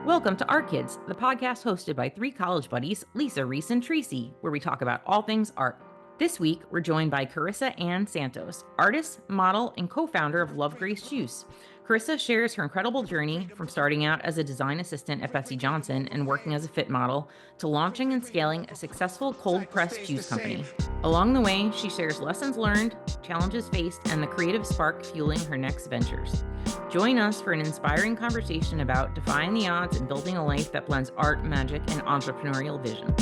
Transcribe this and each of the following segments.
Welcome to Art Kids, the podcast hosted by three college buddies, Lisa, Reese, and Tracy, where we talk about all things art. This week, we're joined by Carissa-Ann Santos, artist, model, and co-founder of Love Grace Juice. Carissa shares her incredible journey from starting out as a design assistant at Betsey Johnson and working as a fit model to launching and scaling a successful cold-pressed juice company. Along the way, she shares lessons learned, challenges faced, and the creative spark fueling her next ventures. Join us for an inspiring conversation about defying the odds and building a life that blends art, magic, and entrepreneurial vision.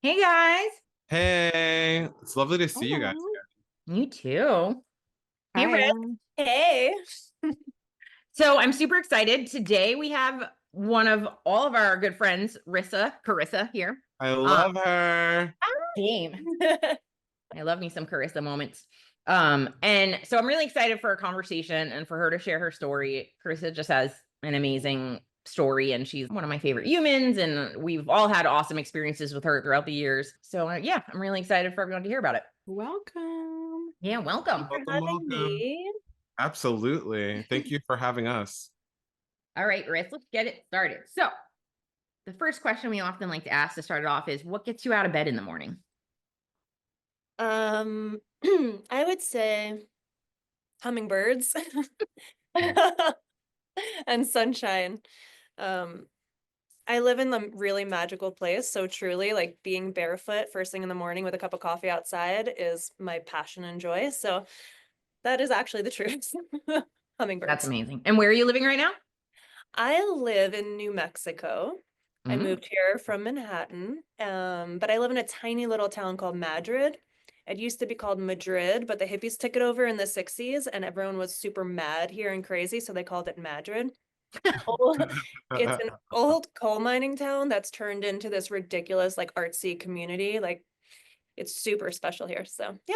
Hey guys. Hey, it's lovely to see you guys again. You too. Hey, Hi. Rick. Hey. So I'm super excited. Today we have one of all of our good friends, Carissa here. I love her. Game. I love me some Carissa moments. And so I'm really excited for our conversation and for her to share her story. Carissa just has an amazing story and she's one of my favorite humans, and we've all had awesome experiences with her throughout the years. So yeah, I'm really excited for everyone to hear about it. Welcome. Yeah, welcome. For having me. Absolutely. Thank you for having us. All right, Riss, let's get it started. So the first question we often like to ask to start it off is, what gets you out of bed in the morning? I would say hummingbirds and sunshine. I live in the really magical place, so truly, like, being barefoot first thing in the morning with a cup of coffee outside is my passion and joy. So that is actually the truth. Hummingbirds. That's amazing. And where are you living right now? I live in New Mexico. I moved here from Manhattan, but I live in a tiny little town called Madrid. It used to be called Madrid, but the hippies took it over in the 60s, and everyone was super mad here and crazy, so they called it Madrid. It's an old coal mining town that's turned into this ridiculous, like, artsy community. Like, it's super special here. So yeah.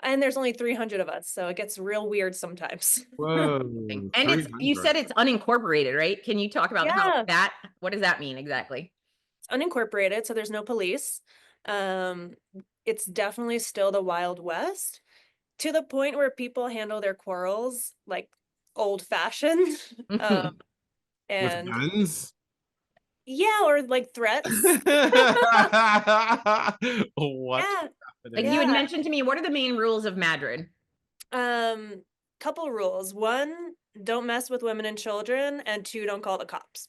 And there's only 300 of us, so it gets real weird sometimes. Whoa. And you said it's unincorporated, right? Can you talk about what does that mean exactly? It's unincorporated, so there's no police. It's definitely still the Wild West, to the point where people handle their quarrels like old fashioned. And with guns? Yeah, or like threats. What? Yeah. Like you had mentioned to me, what are the main rules of Madrid? Couple rules. One, don't mess with women and children, and two, don't call the cops.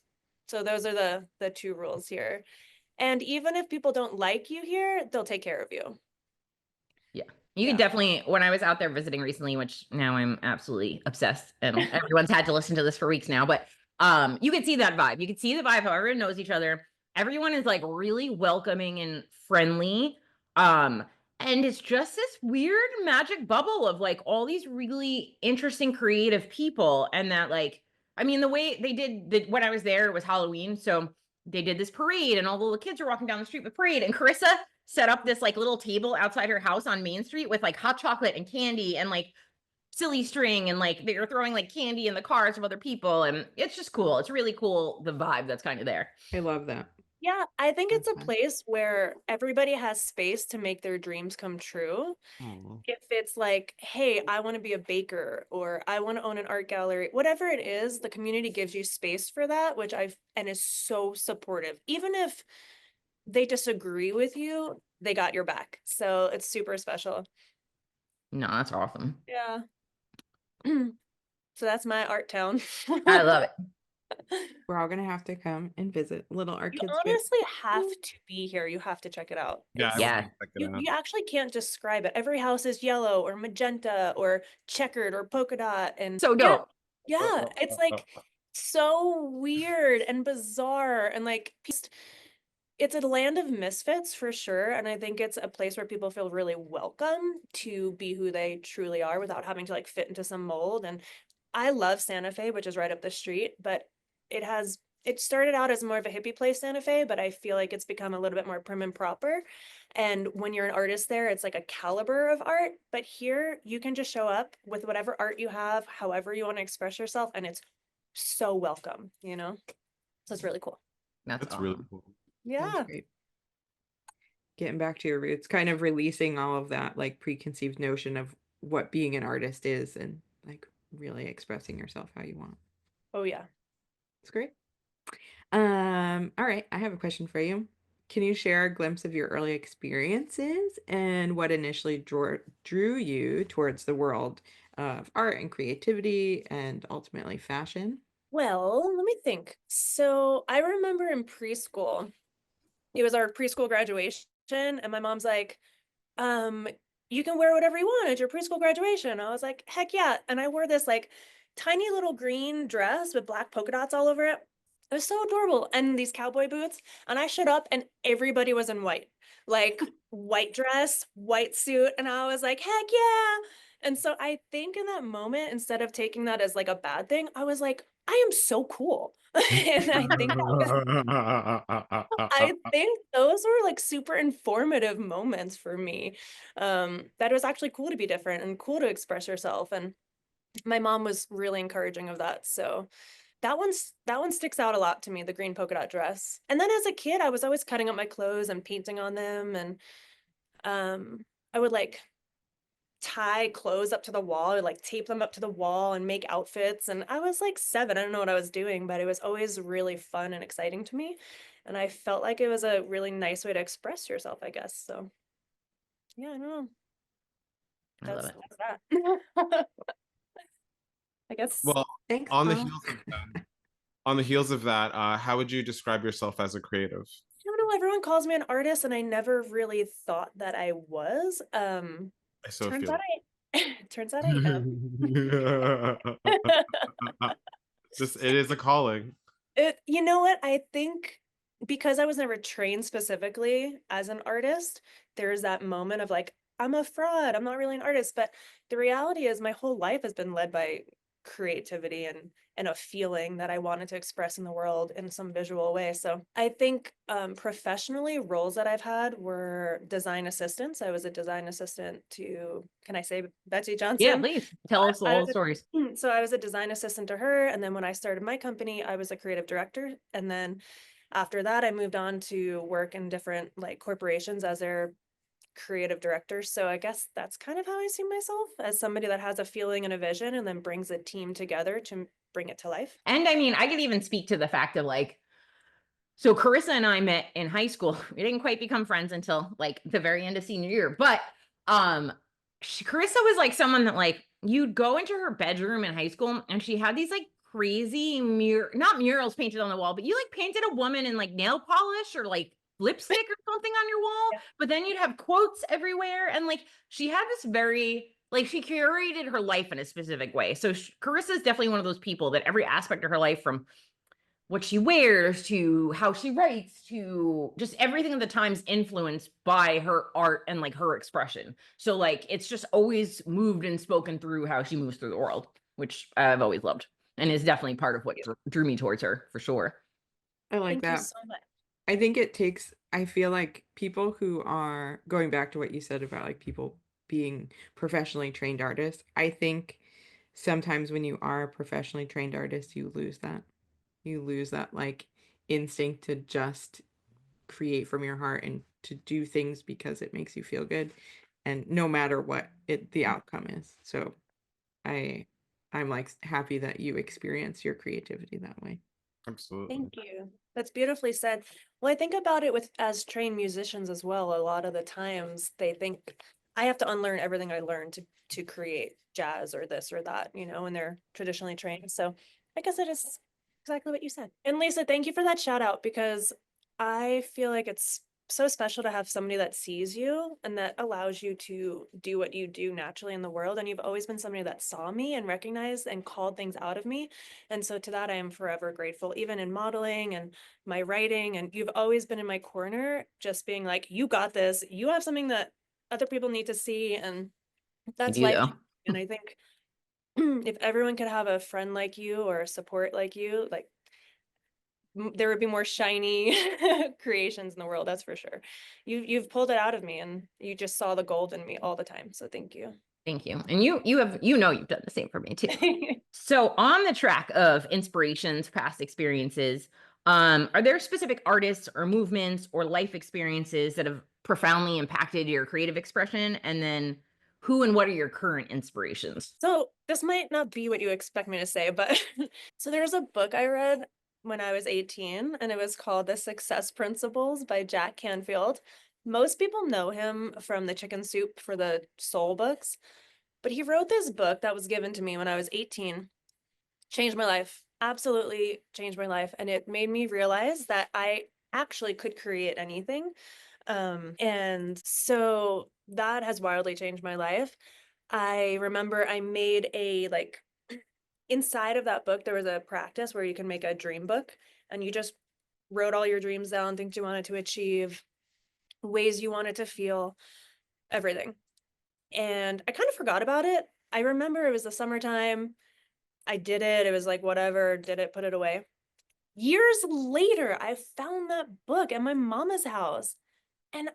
So those are the two rules here. And even if people don't like you here, they'll take care of you. Yeah. You can definitely, when I was out there visiting recently, which now I'm absolutely obsessed, and everyone's had to listen to this for weeks now, but you can see that vibe. You can see the vibe how everyone knows each other. Everyone is like really welcoming and friendly. And it's just this weird magic bubble of like all these really interesting creative people. And that, like, I mean, the way they did when I was there, it was Halloween. So they did this parade and all the little kids were walking down the street with parade, and Carissa set up this like little table outside her house on Main Street with like hot chocolate and candy and like silly string, and like they were throwing like candy in the cars of other people, and it's just cool. It's really cool, the vibe that's kind of there. I love that. Yeah, I think it's a place where everybody has space to make their dreams come true. If it's like, hey, I want to be a baker, or I want to own an art gallery, whatever it is, the community gives you space for that, and is so supportive. Even if they disagree with you, they got your back. So it's super special. No, that's awesome. Yeah. So that's my art town. I love it. We're all gonna have to come and visit Little Art You Kids. honestly have to be here. You have to check it out. You actually can't describe it. Every house is yellow or magenta or checkered or polka dot, and so dope. Yeah, it's like so weird and bizarre, and like it's a land of misfits for sure. And I think it's a place where people feel really welcome to be who they truly are without having to like fit into some mold. And I love Santa Fe, which is right up the street, but it started out as more of a hippie place, Santa Fe, but I feel like it's become a little bit more prim and proper. And when you're an artist there, it's like a caliber of art. But here, you can just show up with whatever art you have, however you want to express yourself, and it's so welcome, you know? So it's really cool. That's That's awesome. really cool. Yeah. That's great. Getting back to your roots, kind of releasing all of that like preconceived notion of what being an artist is and like really expressing yourself how you want. Oh yeah. It's great. All right, I have a question for you. Can you share a glimpse of your early experiences and what initially drew you towards the world of art and creativity and ultimately fashion? Well, let me think. So I remember in preschool, it was our preschool graduation, and my mom's like, um, you can wear whatever you want at your preschool graduation. I was like, heck yeah. And I wore this like tiny little green dress with black polka dots all over it. It was so adorable. And these cowboy boots. And I showed up and everybody was in white, like white dress, white suit. And I was like, heck yeah. And so I think in that moment, instead of taking that as like a bad thing, I was like, I am so cool. And I think those were like super informative moments for me. That it was actually cool to be different and cool to express yourself. And my mom was really encouraging of that. So that one sticks out a lot to me, the green polka dot dress. And then as a kid, I was always cutting up my clothes and painting on them. And I would like tie clothes up to the wall or like tape them up to the wall and make outfits. And I was like 7. I don't know what I was doing, but it was always really fun and exciting to me. And I felt like it was a really nice way to express yourself, I guess. So yeah, I don't know. I love it. That's that. I guess. Well, Thanks, on the Mom. heels of that, how would you describe yourself as a creative? I don't know, everyone calls me an artist, and I never really thought that I was. I so Turns feel out turns out I am. it is a calling. You know what? I think because I was never trained specifically as an artist, there's that moment of like, I'm a fraud. I'm not really an artist. But the reality is my whole life has been led by creativity and a feeling that I wanted to express in the world in some visual way. So I think professionally, roles that I've had were design assistants. I was a design assistant to, can I say Betsey Johnson? Yeah, please tell us all the stories. So I was a design assistant to her. And then when I started my company, I was a creative director. And then after that, I moved on to work in different like corporations as their creative director. So I guess that's kind of how I see myself, as somebody that has a feeling and a vision and then brings a team together to bring it to life. And I mean, I could even speak to the fact of like, so Carissa and I met in high school. We didn't quite become friends until like the very end of senior year, but Carissa was like someone that like you'd go into her bedroom in high school and she had these like crazy not murals painted on the wall, but you like painted a woman in like nail polish or like lipstick or something on your wall, but then you'd have quotes everywhere. And like she had this very like she curated her life in a specific way. So Carissa is definitely one of those people that every aspect of her life, from what she wears to how she writes to just everything of the time's influenced by her art and like her expression. So like it's just always moved and spoken through how she moves through the world, which I've always loved and is definitely part of what drew me towards her for sure. I like Thank you that. so much. I think it takes, I feel like people who are going back to what you said about like people being professionally trained artists, I think sometimes when you are a professionally trained artist, you lose that. You lose that like instinct to just create from your heart and to do things because it makes you feel good, and no matter what the outcome is. So I'm like happy that you experience your creativity that way. Absolutely. Thank you. That's beautifully said. Well, I think about it with as trained musicians as well. A lot of the times they think I have to unlearn everything I learned to create jazz or this or that, you know, when they're traditionally trained. So I guess it is exactly what you said. And Lisa, thank you for that shout out, because I feel like it's so special to have somebody that sees you and that allows you to do what you do naturally in the world. And you've always been somebody that saw me and recognized and called things out of me. And so to that, I am forever grateful, even in modeling and my writing. And you've always been in my corner, just being like, you got this. You have something that other people need to see. And that's life. And I think if everyone could have a friend like you or support like you, like there would be more shiny creations in the world. That's for sure. You've pulled it out of me, and you just saw the gold in me all the time. So thank you. Thank you. And you've done the same for me too. So on the track of inspirations, past experiences, Are there specific artists or movements or life experiences that have profoundly impacted your creative expression? And then who and what are your current inspirations? So this might not be what you expect me to say, but so there's a book I read when I was 18, and it was called The Success Principles by Jack Canfield. Most people know him from the Chicken Soup for the Soul books, but he wrote this book that was given to me when I was 18. Changed my life, absolutely changed my life. And it made me realize that I actually could create anything. And so that has wildly changed my life. I remember I made a like inside of that book, there was a practice where you can make a dream book and you just wrote all your dreams down, things you wanted to achieve, ways you wanted to feel, everything. And I kind of forgot about it. I remember it was the summertime. I did it. It was like, whatever, did it, put it away. Years later, I found that book at my mama's house. And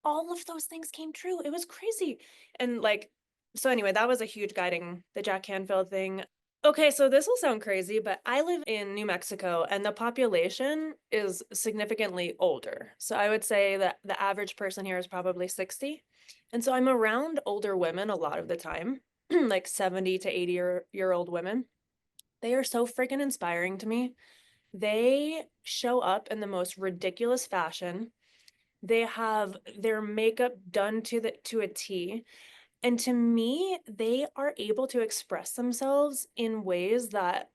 all of those things came true. It was crazy. And like, so anyway, that was a huge guiding, the Jack Canfield thing. Okay, so this will sound crazy, but I live in New Mexico and the population is significantly older. So I would say that the average person here is probably 60. And so I'm around older women a lot of the time, like 70 to 80-year-old women. They are so freaking inspiring to me. They show up in the most ridiculous fashion. They have their makeup done to a T. And to me, they are able to express themselves in ways that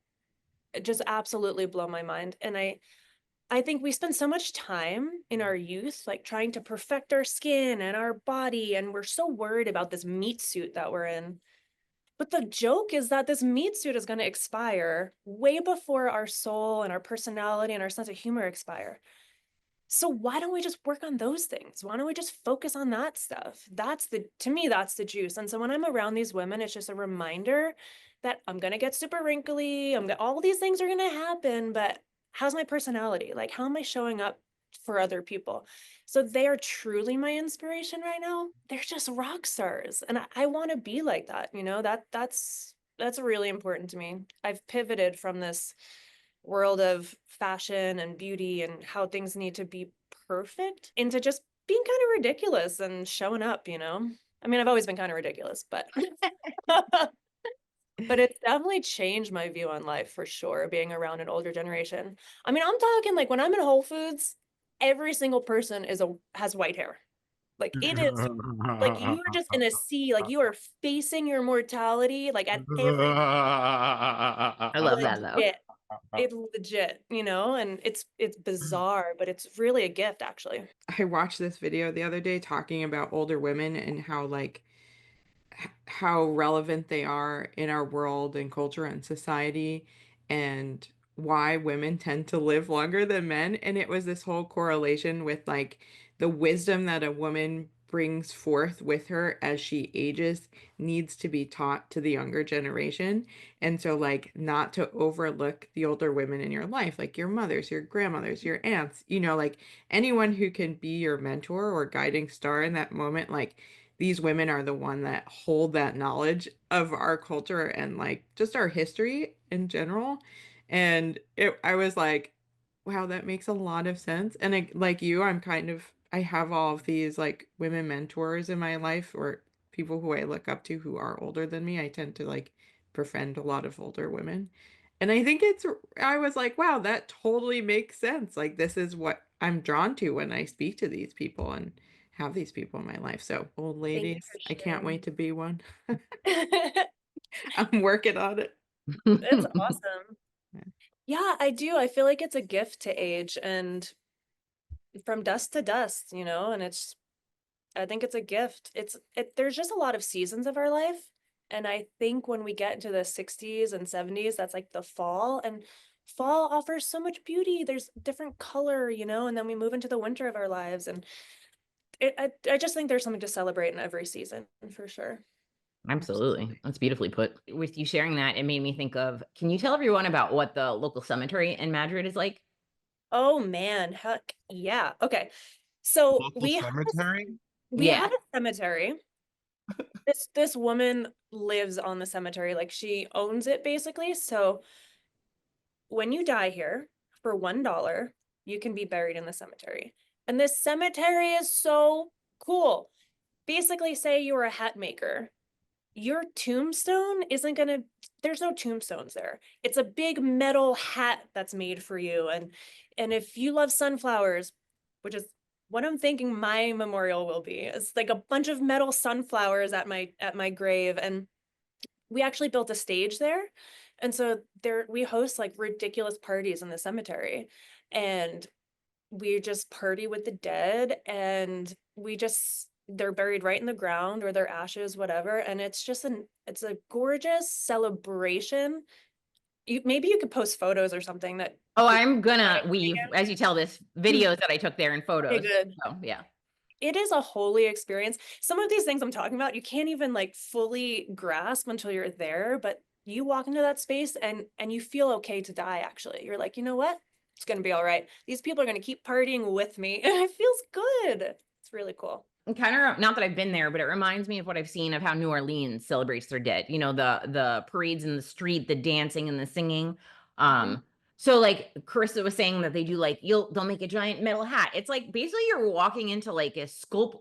just absolutely blow my mind. And I think we spend so much time in our youth, like trying to perfect our skin and our body, and we're so worried about this meat suit that we're in. But the joke is that this meat suit is going to expire way before our soul and our personality and our sense of humor expire. So why don't we just work on those things? Why don't we just focus on that stuff? To me, that's the juice. And so when I'm around these women, it's just a reminder that I'm going to get super wrinkly. All these things are going to happen, but how's my personality? Like, how am I showing up for other people? So they are truly my inspiration right now. They're just rock stars. And I want to be like that. That's really important to me. I've pivoted from this world of fashion and beauty and how things need to be perfect into just being kind of ridiculous and showing up. I mean, I've always been kind of ridiculous, but but it's definitely changed my view on life for sure, being around an older generation. I mean, I'm talking like when I'm in Whole Foods, every single person has white hair. Like it is like you are just in a sea, like you are facing your mortality like at every I love that though. legit. It's legit, and it's bizarre, but it's really a gift actually. I watched this video the other day talking about older women and how how relevant they are in our world and culture and society, and why women tend to live longer than men. And it was this whole correlation with like the wisdom that a woman brings forth with her as she ages needs to be taught to the younger generation. And so like not to overlook the older women in your life, like your mothers, your grandmothers, your aunts, like anyone who can be your mentor or guiding star in that moment. Like these women are the one that hold that knowledge of our culture and like just our history in general. And I was like, wow, that makes a lot of sense. And like you, I have all of these like women mentors in my life, or people who I look up to who are older than me. I tend to like befriend a lot of older women. And I think I was like, wow, that totally makes sense. Like this is what I'm drawn to when I speak to these people and have these people in my life. So old Thank you ladies, for I can't wait sharing. to be one. I'm working on it. It's awesome. Yeah. Yeah, I do. I feel like it's a gift to age and from dust to dust, and I think it's a gift. There's just a lot of seasons of our life. And I think when we get into the 60s and 70s, that's like the fall. And fall offers so much beauty. There's different color, and then we move into the winter of our lives. And I just think there's something to celebrate in every season for sure. Absolutely. That's beautifully put. With you sharing that, it made me think of, can you tell everyone about what the local cemetery in Madrid is like? Oh man, heck yeah. Okay. So Local cemetery? we Yeah. have a cemetery. This woman lives on the cemetery, like she owns it basically. So when you die here, for $1, you can be buried in the cemetery. And this cemetery is so cool. Basically, say you were a hat maker. Your tombstone isn't gonna, there's no tombstones there. It's a big metal hat that's made for you. And if you love sunflowers, which is what I'm thinking my memorial will be, it's like a bunch of metal sunflowers at my grave. And we actually built a stage there. And so there we host like ridiculous parties in the cemetery. And we just party with the dead, and they're buried right in the ground, or their ashes, whatever. And it's a gorgeous celebration. Maybe you could post photos or something that. Oh, I'm gonna weave, as you tell this, videos that I took there and Okay, photos. good. So yeah. It is a holy experience. Some of these things I'm talking about, you can't even like fully grasp until you're there, but you walk into that space and you feel okay to die, actually. You're like, you know what? It's gonna be all right. These people are gonna keep partying with me. And it feels good. It's really cool. And kind of, not that I've been there, but it reminds me of what I've seen of how New Orleans celebrates their dead. You know, the parades in the street, the dancing and the singing. So like Carissa was saying that they do like they'll make a giant metal hat. It's like basically you're walking into like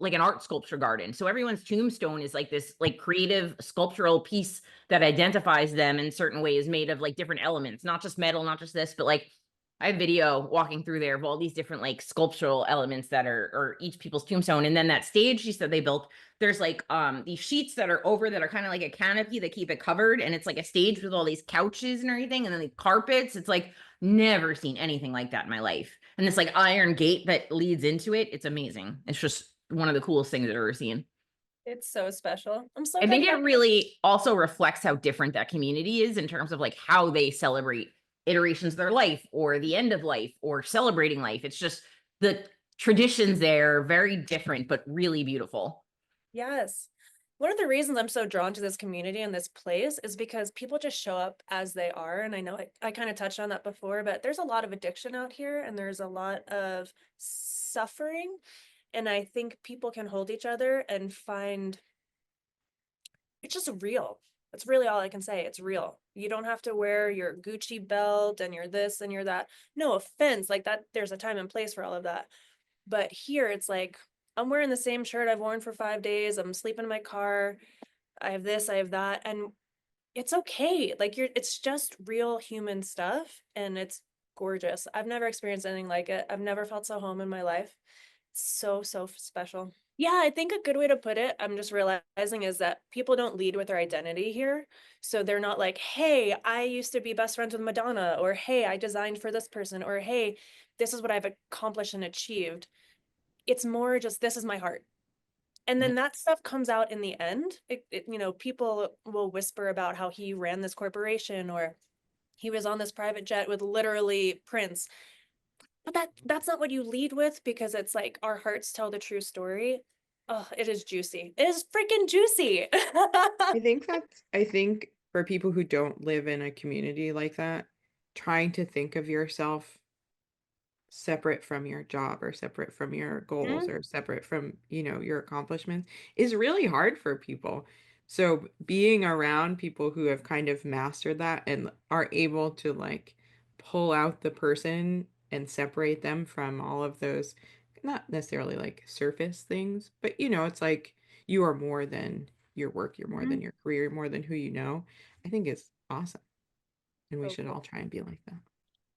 like an art sculpture garden. So everyone's tombstone is like this like creative sculptural piece that identifies them in certain ways, made of like different elements, not just metal, not just this, but like I have video walking through there of all these different like sculptural elements that are each people's tombstone. And then that stage she said they built, there's like these sheets that are over that are kind of like a canopy that keep it covered. And it's like a stage with all these couches and everything. And then the carpets. It's like never seen anything like that in my life. And this like iron gate that leads into it. It's amazing. It's just one of the coolest things I've ever seen. It's so special. I'm so I think glad it really also reflects how different that community is in terms of like how they celebrate iterations of their life or the end of life or celebrating life. It's just the traditions there are very different, but really beautiful. Yes. One of the reasons I'm so drawn to this community and this place is because people just show up as they are. And I know I kind of touched on that before, but there's a lot of addiction out here and there's a lot of suffering. And I think people can hold each other and find it's just real. That's really all I can say. It's real. You don't have to wear your Gucci belt and you're this and you're that. No offense, like that, there's a time and place for all of that. But here it's like, I'm wearing the same shirt I've worn for 5 days. I'm sleeping in my car. I have this, I have that. And it's okay. Like it's just real human stuff. And it's gorgeous. I've never experienced anything like it. I've never felt so home in my life. So, so special. Yeah, I think a good way to put it, I'm just realizing, is that people don't lead with their identity here. So they're not like, hey, I used to be best friends with Madonna, or hey, I designed for this person, or hey, this is what I've accomplished and achieved. It's more just, this is my heart. And then that stuff comes out in the end. People will whisper about how he ran this corporation or he was on this private jet with literally Prince. But that's not what you lead with, because it's like our hearts tell the true story. Oh, it is juicy. It is freaking juicy. I think for people who don't live in a community like that, trying to think of yourself separate from your job or separate from your goals or separate from, your accomplishments is really hard for people. So being around people who have kind of mastered that and are able to like pull out the person and separate them from all of those, not necessarily like surface things, but it's like you are more than your work, you're more than your career, you're more than who you know. I think it's awesome. And we So should all cool. try and be like that.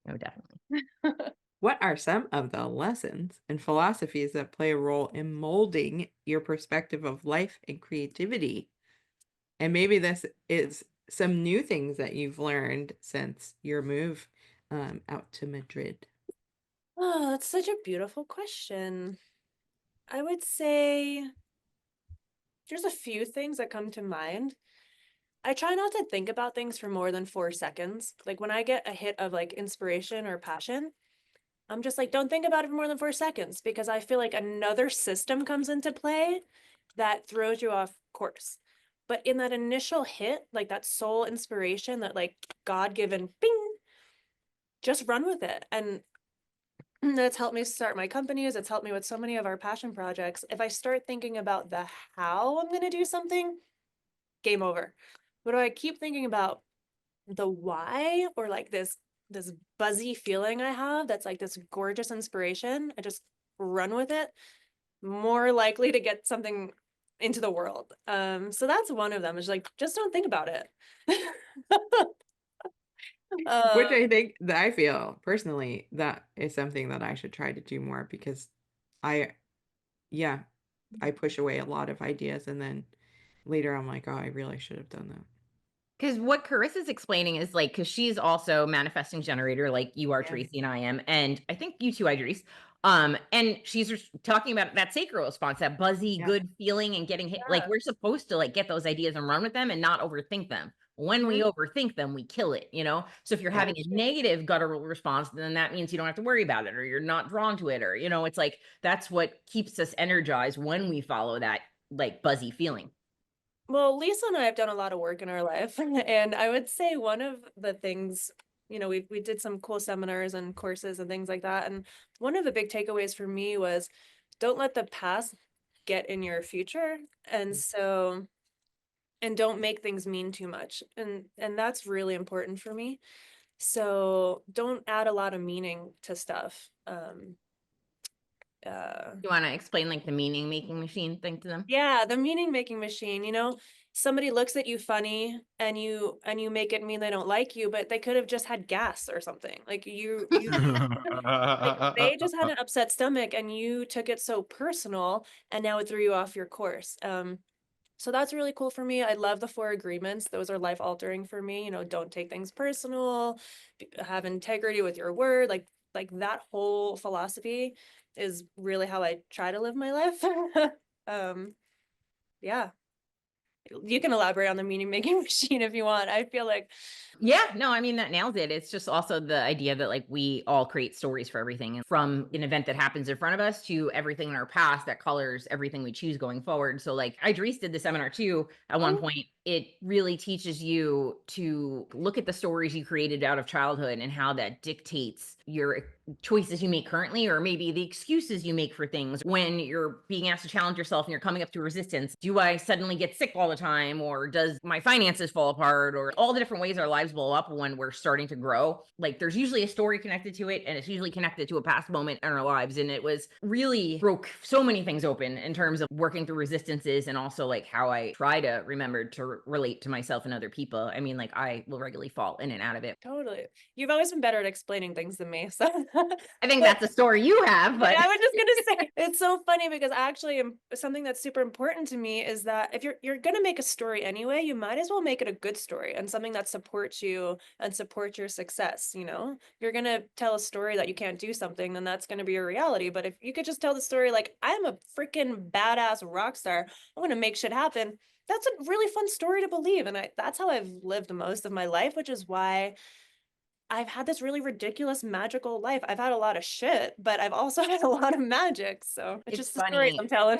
Oh, definitely. What are some of the lessons and philosophies that play a role in molding your perspective of life and creativity? And maybe this is some new things that you've learned since your move out to Madrid. Oh, that's such a beautiful question. I would say there's a few things that come to mind. I try not to think about things for more than 4 seconds. Like when I get a hit of like inspiration or passion, I'm just like, don't think about it for more than 4 seconds, because I feel like another system comes into play that throws you off course. But in that initial hit, like that soul inspiration, that like God-given bing, just run with it. And that's helped me start my companies. It's helped me with so many of our passion projects. If I start thinking about the how I'm going to do something, game over. But if I keep thinking about the why, or like this this buzzy feeling I have that's like this gorgeous inspiration. I just run with it, more likely to get something into the world. So that's one of them, is like, just don't think about it. Which Uh, I think that I feel personally that is something that I should try to do more, because I, yeah, I push away a lot of ideas and then later I'm like, oh, I really should have done that. Because what Carissa's explaining is like, because she's also manifesting generator, like you are, Yeah. Tracy, and I am, and I think you too, Idris. And she's talking about that sacral response, that buzzy, Yeah. good feeling, and getting hit. Like Yeah. we're supposed to like get those ideas and run with them and not overthink them. When we overthink them, we kill it, you know? So if you're Yeah. having a negative guttural response, then that means you don't have to worry about it, or you're not drawn to it, or, you know, it's like that's what keeps us energized when we follow that like buzzy feeling. Well, Lisa and I have done a lot of work in our life, and I would say one of the things, you know, we did some cool seminars and courses and things like that, and one of the big takeaways for me was, don't let the past get in your future, and so, and don't make things mean too much, and that's really important for me. So don't add a lot of meaning to stuff. You want to explain like the meaning making machine thing to them? Yeah, the meaning making machine, you know, somebody looks at you funny and you make it mean they don't like you, but they could have just had gas or something. Like like they just had an upset stomach and you took it so personal and now it threw you off your course. So that's really cool for me. I love the 4 agreements. Those are life altering for me. You know, don't take things personal, have integrity with your word. Like that whole philosophy is really how I try to live my life. um, yeah. You can elaborate on the meaning making machine if you want. I feel like, Yeah, no, I mean, that nails it. It's just also the idea that like we all create stories for everything, and from an event that happens in front of us to everything in our past that colors everything we choose going forward. So like Idris did the seminar too at one oh, point. It really teaches you to look at the stories you created out of childhood and how that dictates your choices you make currently, or maybe the excuses you make for things when you're being asked to challenge yourself and you're coming up to resistance. Do I suddenly get sick all the time, or does my finances fall apart, or all the different ways our lives blow up when we're starting to grow? Like there's usually a story connected to it, and it's usually connected to a past moment in our lives. And it was really broke so many things open in terms of working through resistances, and also like how I try to remember to relate to myself and other people. I mean, like I will regularly fall in and out of it. totally. You've always been better at explaining things than me. So, I think but that's a story you have, but I was just gonna say, it's so funny because actually something that's super important to me is that if you're gonna make a story anyway, you might as well make it a good story and something that supports you and supports your success, you know? If you're gonna tell a story that you can't do something, then that's gonna be your reality. But if you could just tell the story like, I'm a freaking badass rock star, I'm gonna make shit happen, that's a really fun story to believe. And that's how I've lived most of my life, which is why I've had this really ridiculous magical life. I've had a lot of shit, but I've also had a lot of magic. So it's it's just the stories funny. I'm telling.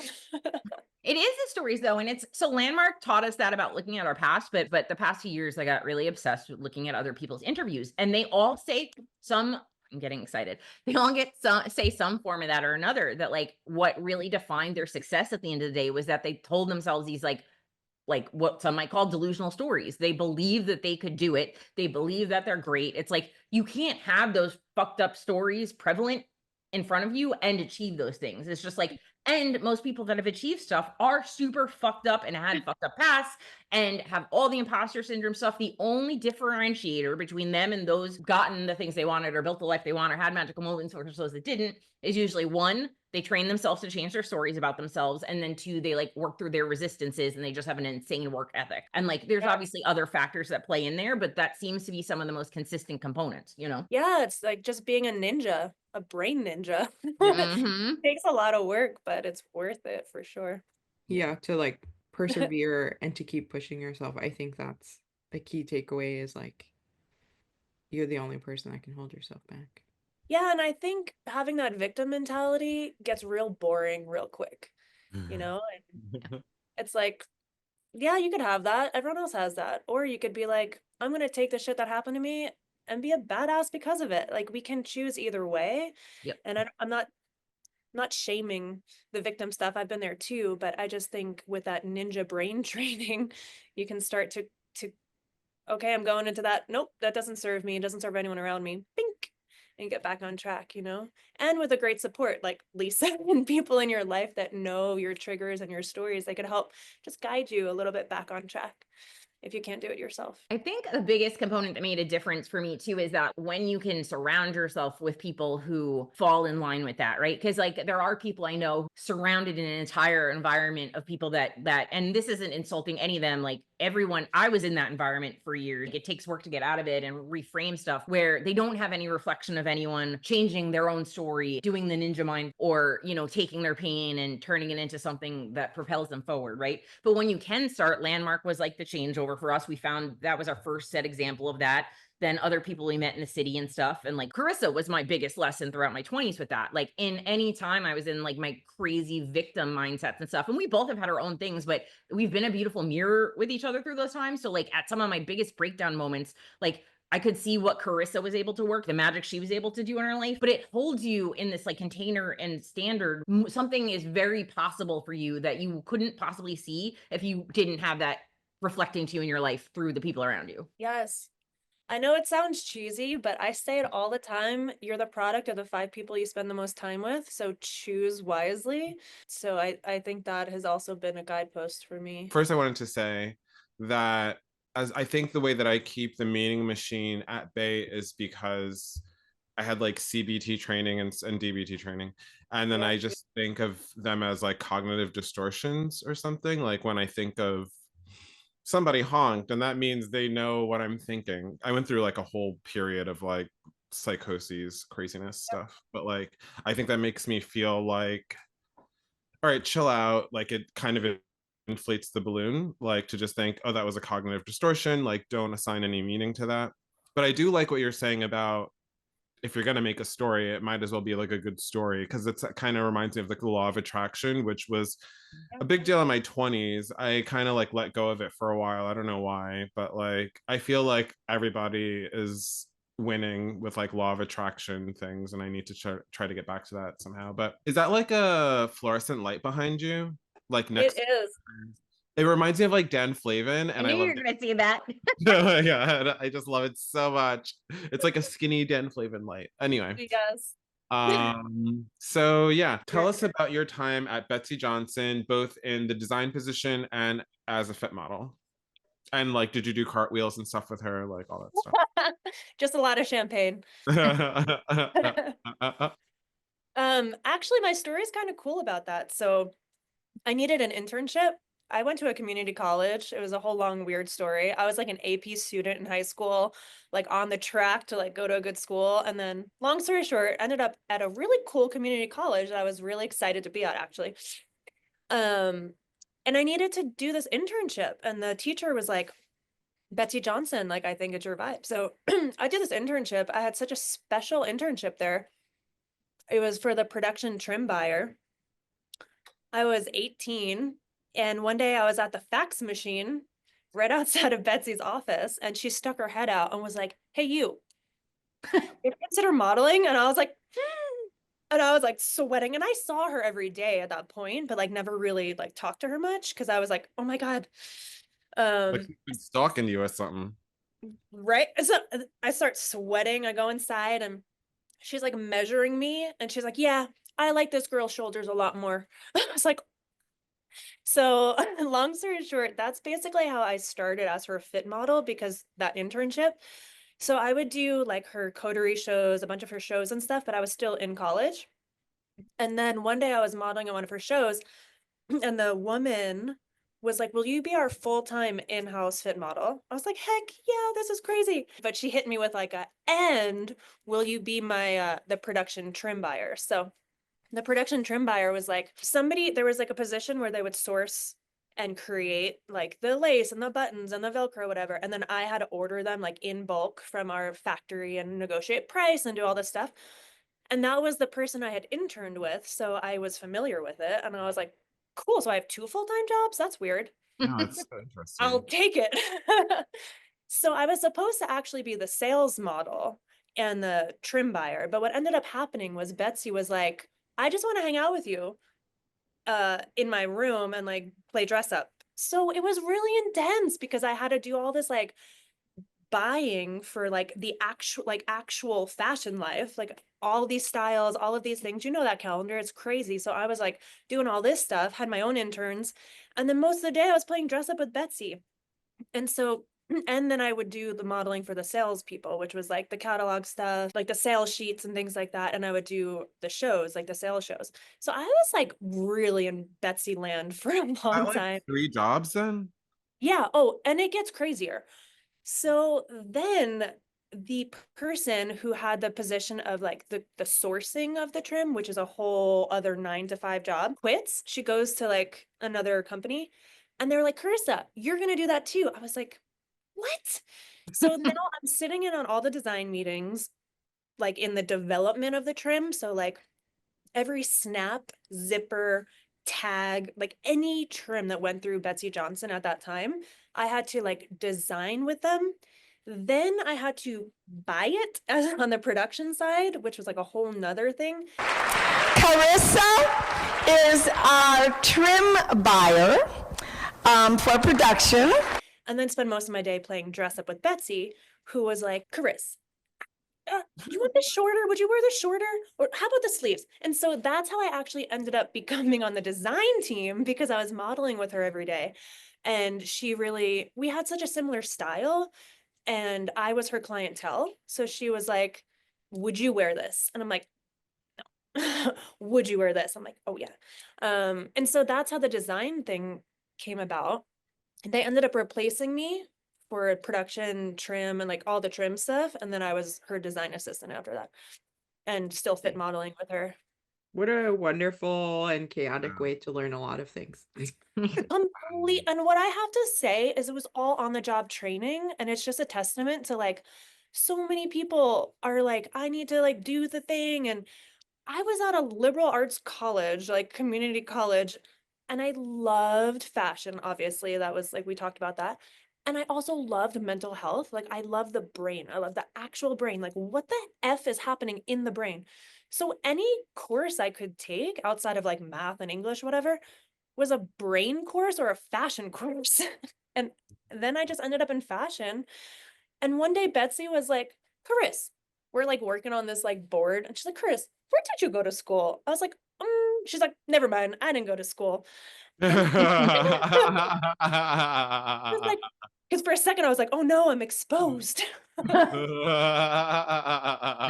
It is the stories though, and it's so Landmark taught us that about looking at our past, but the past few years I got really obsessed with looking at other people's interviews, and they all say some. I'm getting excited. They all say some form of that or another. That like what really defined their success at the end of the day was that they told themselves these like what some might call delusional stories. They believe that they could do it. They believe that they're great. It's like you can't have those fucked up stories prevalent in front of you and achieve those things. It's just like, and most people that have achieved stuff are super fucked up and had fucked up pasts and have all the imposter syndrome stuff. The only differentiator between them and those gotten the things they wanted or built the life they want or had magical moments versus those that didn't is usually one, they train themselves to change their stories about themselves, and then two, they like work through their resistances and they just have an insane work ethic. And like there's Yeah. obviously other factors that play in there, but that seems to be some of the most consistent components, you know? Yeah, it's like just being a ninja, a brain ninja. Mm-hmm. Takes a lot of work, but it's worth it for sure. Yeah, to like persevere and to keep pushing yourself. I think that's a key takeaway, is like you're the only person that can hold yourself back. Yeah, and I think having that victim mentality gets real boring real quick, you know? And it's like, yeah, you could have that. Everyone else has that. Or you could be like, I'm going to take the shit that happened to me and be a badass because of it. Like we can choose either way. Yep. And I'm not shaming the victim stuff. I've been there too, but I just think with that ninja brain training, you can start to okay, I'm going into that. Nope, that doesn't serve me. It doesn't serve anyone around me. Bink. And get back on track, you know? And with a great support like Lisa and people in your life that know your triggers and your stories, they could help just guide you a little bit back on track if you can't do it yourself. I think the biggest component that made a difference for me too is that when you can surround yourself with people who fall in line with that, right? Because like there are people I know surrounded in an entire environment of people that and this isn't insulting any of them, like everyone, I was in that environment for years. It takes work to get out of it and reframe stuff where they don't have any reflection of anyone changing their own story, doing the ninja mind, or, you know, taking their pain and turning it into something that propels them forward, right? But when you can start, Landmark was like the changeover for us. We found that was our first set example of that. Then other people we met in the city and stuff. And like Carissa was my biggest lesson throughout my 20s with that. Like in any time I was in like my crazy victim mindsets and stuff. And we both have had our own things, but we've been a beautiful mirror with each other through those times. So like at some of my biggest breakdown moments, like I could see what Carissa was able to work, the magic she was able to do in her life, but it holds you in this like container and standard. Something is very possible for you that you couldn't possibly see if you didn't have that reflecting to you in your life through the people around you. Yes. I know it sounds cheesy, but I say it all the time. You're the product of the 5 people you spend the most time with, so choose wisely. So I think that has also been a guidepost for me. First, I wanted to say that as I think the way that I keep the meaning machine at bay is because I had like CBT training and DBT training. And then Yeah. I just think of them as like cognitive distortions or something. Like when I think of somebody honked, and that means they know what I'm thinking. I went through like a whole period of like psychoses, craziness stuff. But like, I think that makes me feel like, all right, chill out. Like it kind of inflates the balloon, like to just think, oh, that was a cognitive distortion. Like don't assign any meaning to that. But I do like what you're saying about if you're going to make a story, it might as well be like a good story, because it's kind of reminds me of like the law of attraction, which was a big deal in my 20s. I kind of like let go of it for a while. I don't know why, but like I feel like everybody is winning with like law of attraction things, and I need to try to get back to that somehow. But is that like a fluorescent light behind you, like next? It is. It reminds me of like Dan Flavin, I and knew I you love were going to see that. oh my god, I just love it so much. It's like a skinny Dan Flavin light. Anyway, Yes. so yeah, tell us about your time at Betsey Johnson, both in the design position and as a fit model. And like, did you do cartwheels and stuff with her, like all that stuff? Just a lot of champagne. Actually, my story is kind of cool about that. So I needed an internship. I went to a community college. It was a whole long weird story. I was like an AP student in high school, like on the track to like go to a good school. And then long story short, ended up at a really cool community college that I was really excited to be at actually. And I needed to do this internship. And the teacher was like, Betsey Johnson, like, I think it's your vibe. So I did this internship. I had such a special internship there. It was for the production trim buyer. I was 18, and one day I was at the fax machine right outside of Betsey's office, and she stuck her head out and was like, "Hey, you consider modeling?" And I was like, and I was like sweating. And I saw her every day at that point, but like never really like talked to her much because I was like, oh my God. Like stalking you or something. Right. So I start sweating. I go inside and she's like measuring me, and she's like, yeah, I like this girl's shoulders a lot more. I was like, so long story short, that's basically how I started as her fit model, because that internship. So I would do like her coterie shows, a bunch of her shows and stuff, but I was still in college. And then one day I was modeling on one of her shows, and the woman was like, will you be our full-time in-house fit model? I was like, heck yeah, this is crazy. But she hit me with like and will you be my the production trim buyer? So the production trim buyer was like there was like a position where they would source and create like the lace and the buttons and the Velcro, whatever. And then I had to order them like in bulk from our factory and negotiate price and do all this stuff. And that was the person I had interned with. So I was familiar with it. And I was like, cool. So I have 2 full-time jobs? That's weird. No, it's so interesting. I'll take it. So I was supposed to actually be the sales model and the trim buyer. But what ended up happening was Betsey was like, I just want to hang out with you in my room and like play dress up. So it was really intense because I had to do all this like buying for like the actual fashion life, like all these styles, all of these things. You know that calendar, it's crazy. So I was like doing all this stuff, had my own interns, and then most of the day I was playing dress up with Betsey. And so, and then I would do the modeling for the salespeople, which was like the catalog stuff, like the sales sheets and things like that. And I would do the shows, like the sales shows. So I was like really in Betsy land for a long Like time. 3 jobs then? Yeah. Oh, and it gets crazier. So then the person who had the position of like the sourcing of the trim, which is a whole other 9 to 5 job, quits. She goes to like another company and they're like, Carissa, you're going to do that too. I was like, what? So now I'm sitting in on all the design meetings, like in the development of the trim. So like every snap, zipper, tag, like any trim that went through Betsey Johnson at that time, I had to like design with them. Then I had to buy it as on the production side, which was like a whole nother thing. Carissa is our trim buyer for production. And then spend most of my day playing dress up with Betsey, who was like, Carissa, you want this shorter? Would you wear this shorter? Or how about the sleeves? And so that's how I actually ended up becoming on the design team, because I was modeling with her every day. And we had such a similar style, and I was her clientele. So she was like, would you wear this? And I'm like, no. Would you wear this? I'm like, oh yeah. And so that's how the design thing came about. They ended up replacing me for production, trim, and like all the trim stuff. And then I was her design assistant after that, and still fit modeling with her. What a wonderful and chaotic Wow. way to learn a lot of things. And what I have to say is it was all on the job training, and it's just a testament to like so many people are like, I need to like do the thing. And I was at a liberal arts college, like community college, and I loved fashion. Obviously, that was like, we talked about that. And I also loved mental health. Like, I love the brain. I love the actual brain. Like, what the F is happening in the brain? So any course I could take outside of like math and English, whatever, was a brain course or a fashion course. And then I just ended up in fashion. And one day Betsey was like, Chris, we're like working on this like board. And she's like, Chris, where did you go to school? I was like, she's like, never mind. I didn't go to school. And I was like, because for a second I was like, oh no, I'm exposed. I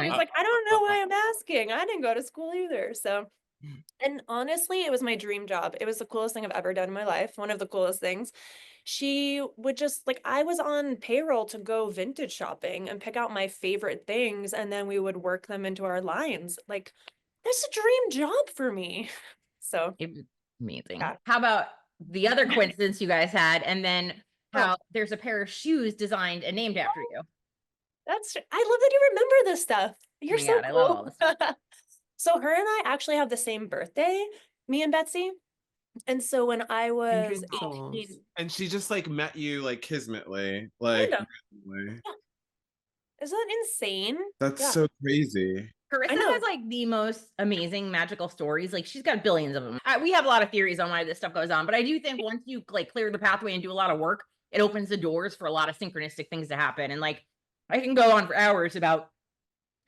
was like, I don't know why I'm asking. I didn't go to school either. So, and honestly, it was my dream job. It was the coolest thing I've ever done in my life. One of the coolest things. She would just like, I was on payroll to go vintage shopping and pick out my favorite things, and then we would work them into our lines. Like, that's a dream job for me. So It was amazing. Yeah. How about the other coincidence you guys had, and then how there's a pair of shoes designed and named after you? I love that you remember this stuff. You're my so God, I love cool. all this stuff. So her and I actually have the same birthday, me and Betsey. And so when I was Kindred souls. 18, And she just like met you like kismetly, like Kinda. randomly. is that insane? That's Yeah. so crazy. Carissa know. has like the most amazing magical stories. Like, she's got billions of them. We have a lot of theories on why this stuff goes on, but I do think once you like clear the pathway and do a lot of work, it opens the doors for a lot of synchronistic things to happen. And like, I can go on for hours about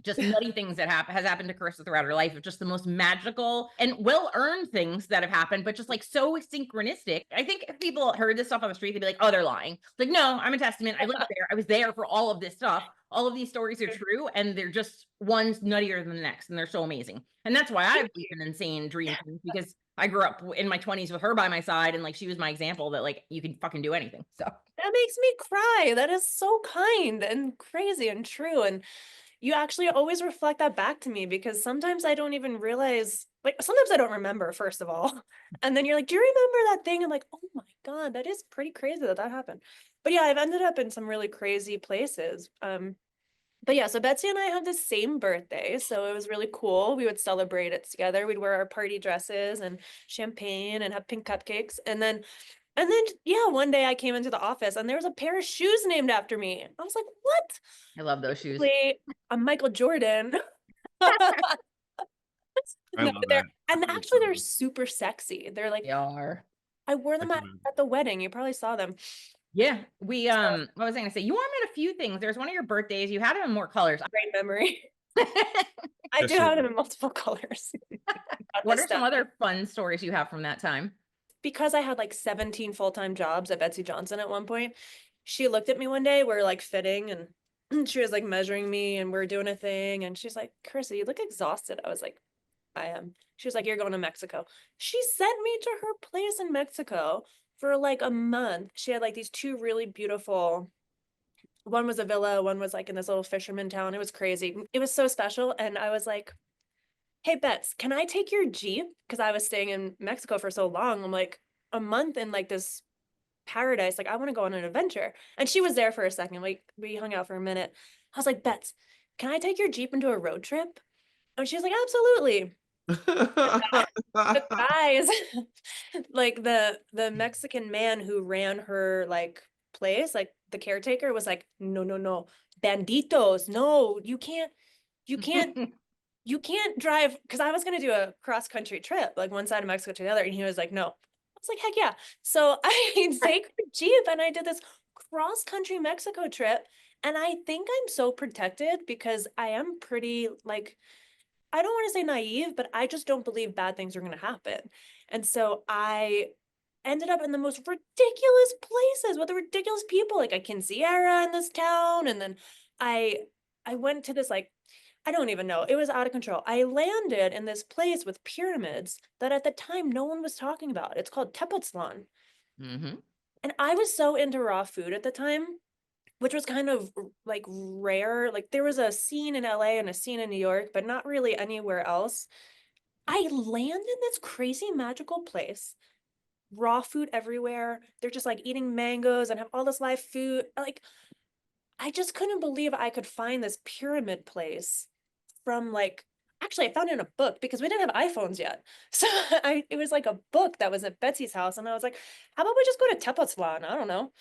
just nutty things that has happened to Carissa throughout her life, of just the most magical and well-earned things that have happened, but just like so synchronistic. I think if people heard this stuff on the street, they'd be like, oh, they're lying. Like, no, I'm a testament. I lived there. I was there for all of this stuff. All of these stories are true, and they're just one's nuttier than the next, and they're so amazing. And that's why I believe in insane dreams, because I grew up in my 20s with her by my side, and like, she was my example that like, you can fucking do anything. So That makes me cry. That is so kind and crazy and true. And you actually always reflect that back to me, because sometimes I don't even realize, like, sometimes I don't remember, first of all. And then you're like, do you remember that thing? I'm like, oh my God, that is pretty crazy that happened. But yeah, I've ended up in some really crazy places. But yeah, so Betsey and I have the same birthday, so it was really cool. We would celebrate it together. We'd wear our party dresses and champagne and have pink cupcakes. And then yeah, one day I came into the office and there was a pair of shoes named after me. I was like, what? I love those shoes. Wait, I'm Michael Jordan. I No, love they're that. and That's actually they're awesome. super sexy. They're like, They are. I wore them I at can the wedding. You probably saw them. Yeah, we what was I gonna say? You wore them at a few things. There's one of your birthdays. You had them in more colors. Great memory. I Yes, do you have did. them in multiple colors. What are some other fun stories you have from that time? Because I had like 17 full-time jobs at Betsey Johnson at one point, she looked at me one day, we're like fitting and she was like measuring me and we're doing a thing. And she's like, Carissa, you look exhausted. I was like, I am. She was like, you're going to Mexico. She sent me to her place in Mexico for like a month. She had like these two really beautiful, one was a villa, one was like in this little fisherman town. It was crazy. It was so special. And I was like, hey, Bets, can I take your Jeep? Because I was staying in Mexico for so long. I'm like, a month in like this paradise. Like, I want to go on an adventure. And she was there for a second. We hung out for a minute. I was like, Bets, can I take your Jeep into a road trip? And she was like, absolutely. The guys, like the Mexican man who ran her like place, like the caretaker was like, no, no, no, banditos, no, you can't you can't drive, because I was going to do a cross country trip, like one side of Mexico to the other. And he was like, no. I was like, heck yeah. So I take the Jeep and I did this cross country Mexico trip. And I think I'm so protected because I am pretty like, I don't want to say naive, but I just don't believe bad things are going to happen. And so I ended up in the most ridiculous places with the ridiculous people. Like I quinceañera in this town. And then I went to this like, I don't even know. It was out of control. I landed in this place with pyramids that at the time no one was talking about. It's called Tepoztlan. Mm-hmm. And I was so into raw food at the time, which was kind of like rare. Like there was a scene in LA and a scene in New York, but not really anywhere else. I land in this crazy magical place, raw food everywhere. They're just like eating mangoes and have all this live food. Like I just couldn't believe I could find this pyramid place from like, actually I found it in a book because we didn't have iPhones yet. So it was like a book that was at Betsy's house. And I was like, how about we just go to Tepoztlan? I don't know.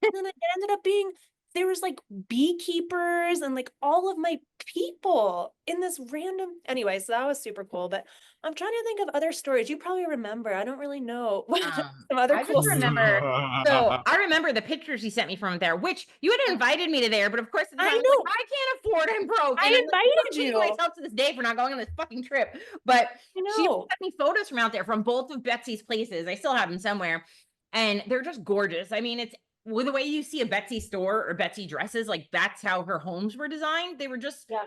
And then it ended up being, there was like beekeepers and like all of my people in this random, anyway, so that was super cool. But I'm trying to think of other stories. You probably remember. I don't really know. Some other I cool just remember. So I remember the pictures you sent me from there, which you had invited me to there, but of course at the time, I I was know. like, I can't afford. I'm broke. I And I'm invited hating you. myself to this day for not going on this fucking trip. But I she know. sent me photos from out there from both of Betsy's places. I still have them somewhere, and they're just gorgeous. I mean, it's with the way you see a Betsy store or Betsy dresses, like that's how her homes were designed. They were just Yeah.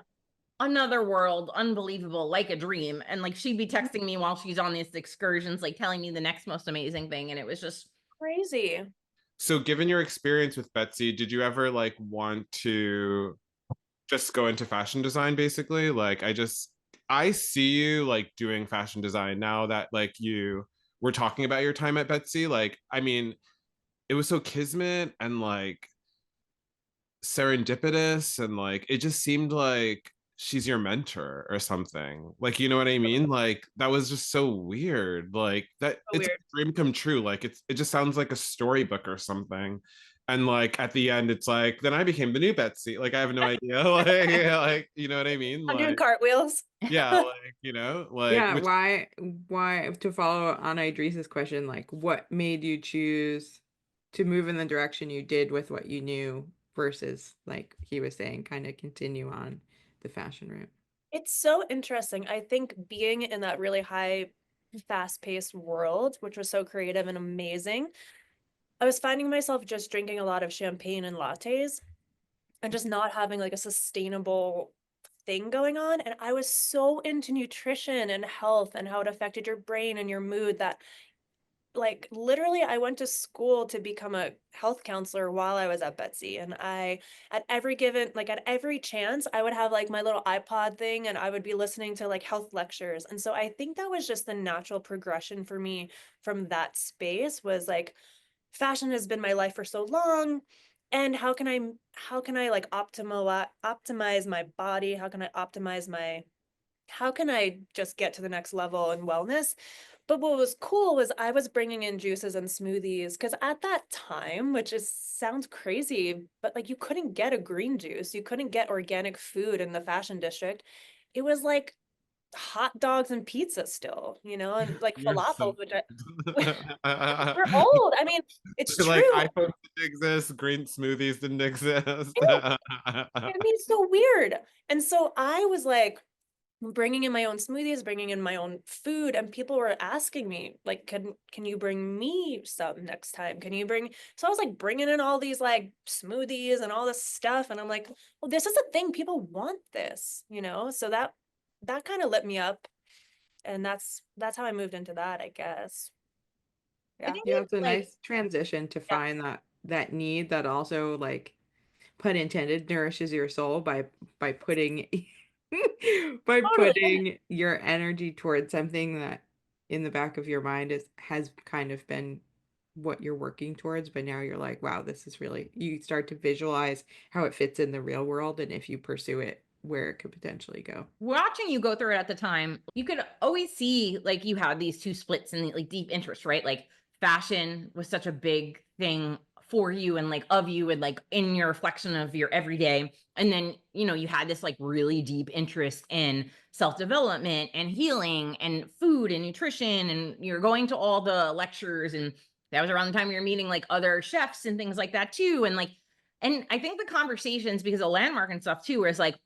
another world, unbelievable, like a dream. And like she'd be texting me while she's on these excursions, like telling me the next most amazing thing. And it was just Crazy. So given your experience with Betsy, did you ever like want to just go into fashion design basically? Like I see you like doing fashion design now that like you were talking about your time at Betsy. Like, I mean, it was so kismet and like serendipitous and like it just seemed like she's your mentor or something. Like, you know what I mean? Like that was just so weird. Like that So it's weird. a dream come true. Like it just sounds like a storybook or something. And like at the end, it's like, then I became the new Betsy. Like I have no idea. Like, yeah, like you know what I mean? I'm doing Like, cartwheels. yeah, like you know, like Yeah, which why to follow on Idris's question, like what made you choose to move in the direction you did with what you knew versus like he was saying, kind of continue on the fashion route? It's so interesting. I think being in that really high, fast-paced world, which was so creative and amazing, I was finding myself just drinking a lot of champagne and lattes and just not having like a sustainable thing going on. And I was so into nutrition and health and how it affected your brain and your mood that like literally I went to school to become a health counselor while I was at Betsy. And I, at every given, like at every chance, I would have like my little iPod thing and I would be listening to like health lectures. And so I think that was just the natural progression for me from that space was like, fashion has been my life for so long. And how can I like optimize my body? How can I just get to the next level in wellness? But what was cool was I was bringing in juices and smoothies because at that time, which is sounds crazy, but like you couldn't get a green juice, you couldn't get organic food in the fashion district. It was like hot dogs and pizza still, and like You're falafel, so which we're old. I mean, it's like true. iPhones didn't exist, green smoothies didn't exist. Yeah. I mean, it's so weird. And so I was like bringing in my own smoothies, bringing in my own food, and people were asking me like, can you bring me some next time? Can you bring? So I was like bringing in all these like smoothies and all this stuff, and I'm like, well, this is a thing. People want this, So that kind of lit me up, and that's how I moved into that, I guess. I Yeah. think Yeah, it's it's a like, nice transition to Yeah. find that need that also, like, pun intended, nourishes your soul by putting by Totally. putting your energy towards something that in the back of your mind has kind of been what you're working towards, but now you're like, wow, this is really, you start to visualize how it fits in the real world, and if you pursue it, where it could potentially go. watching you go through it at the time, you could always see like you had these two splits in like deep interest, right? Like fashion was such a big thing for you and like of you and like in your reflection of your everyday. And then, you had this like really deep interest in self-development and healing and food and nutrition. And you're going to all the lectures. And that was around the time you were meeting like other chefs and things like that too. And I think the conversations, because of Landmark and stuff too, where it's like,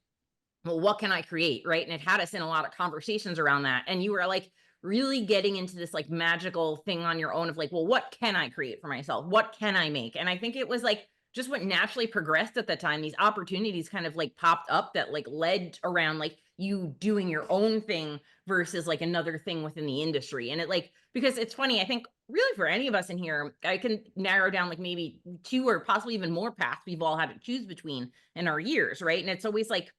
well, what can I create? Right. And it had us in a lot of conversations around that. And you were like really getting into this like magical thing on your own of like, well, what can I create for myself? What can I make? And I think it was like just what naturally progressed at the time. These opportunities kind of like popped up that like led around like you doing your own thing versus like another thing within the industry. And it like, because it's funny, I think really for any of us in here, I can narrow down like maybe two or possibly even more paths we've all had to choose between in our years. Right. And it's always like,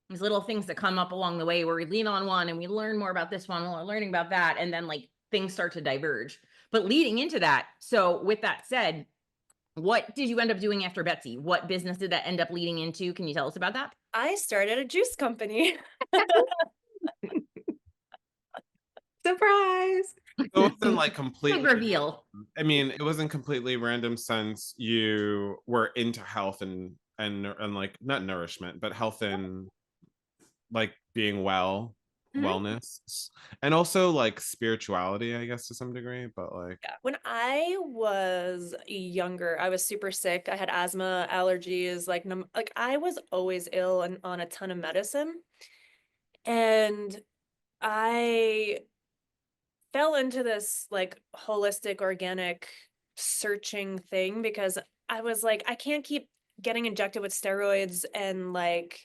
these little things that come up along the way where we lean on one and we learn more about this one, we're learning about that, and then like things start to diverge. But leading into that, so with that said, what did you end up doing after Betsey? What business did that end up leading into? Can you tell us about that? I started a juice company. Surprise! It wasn't like Big completely, reveal. I mean, it wasn't completely random since you were into health and like not nourishment, but health and like being well, Mhm. wellness, and also like spirituality, I guess to some degree, but like Yeah. When I was younger, I was super sick. I had asthma, allergies, like I was always ill and on a ton of medicine. And I fell into this like holistic, organic searching thing because I was like, I can't keep getting injected with steroids and like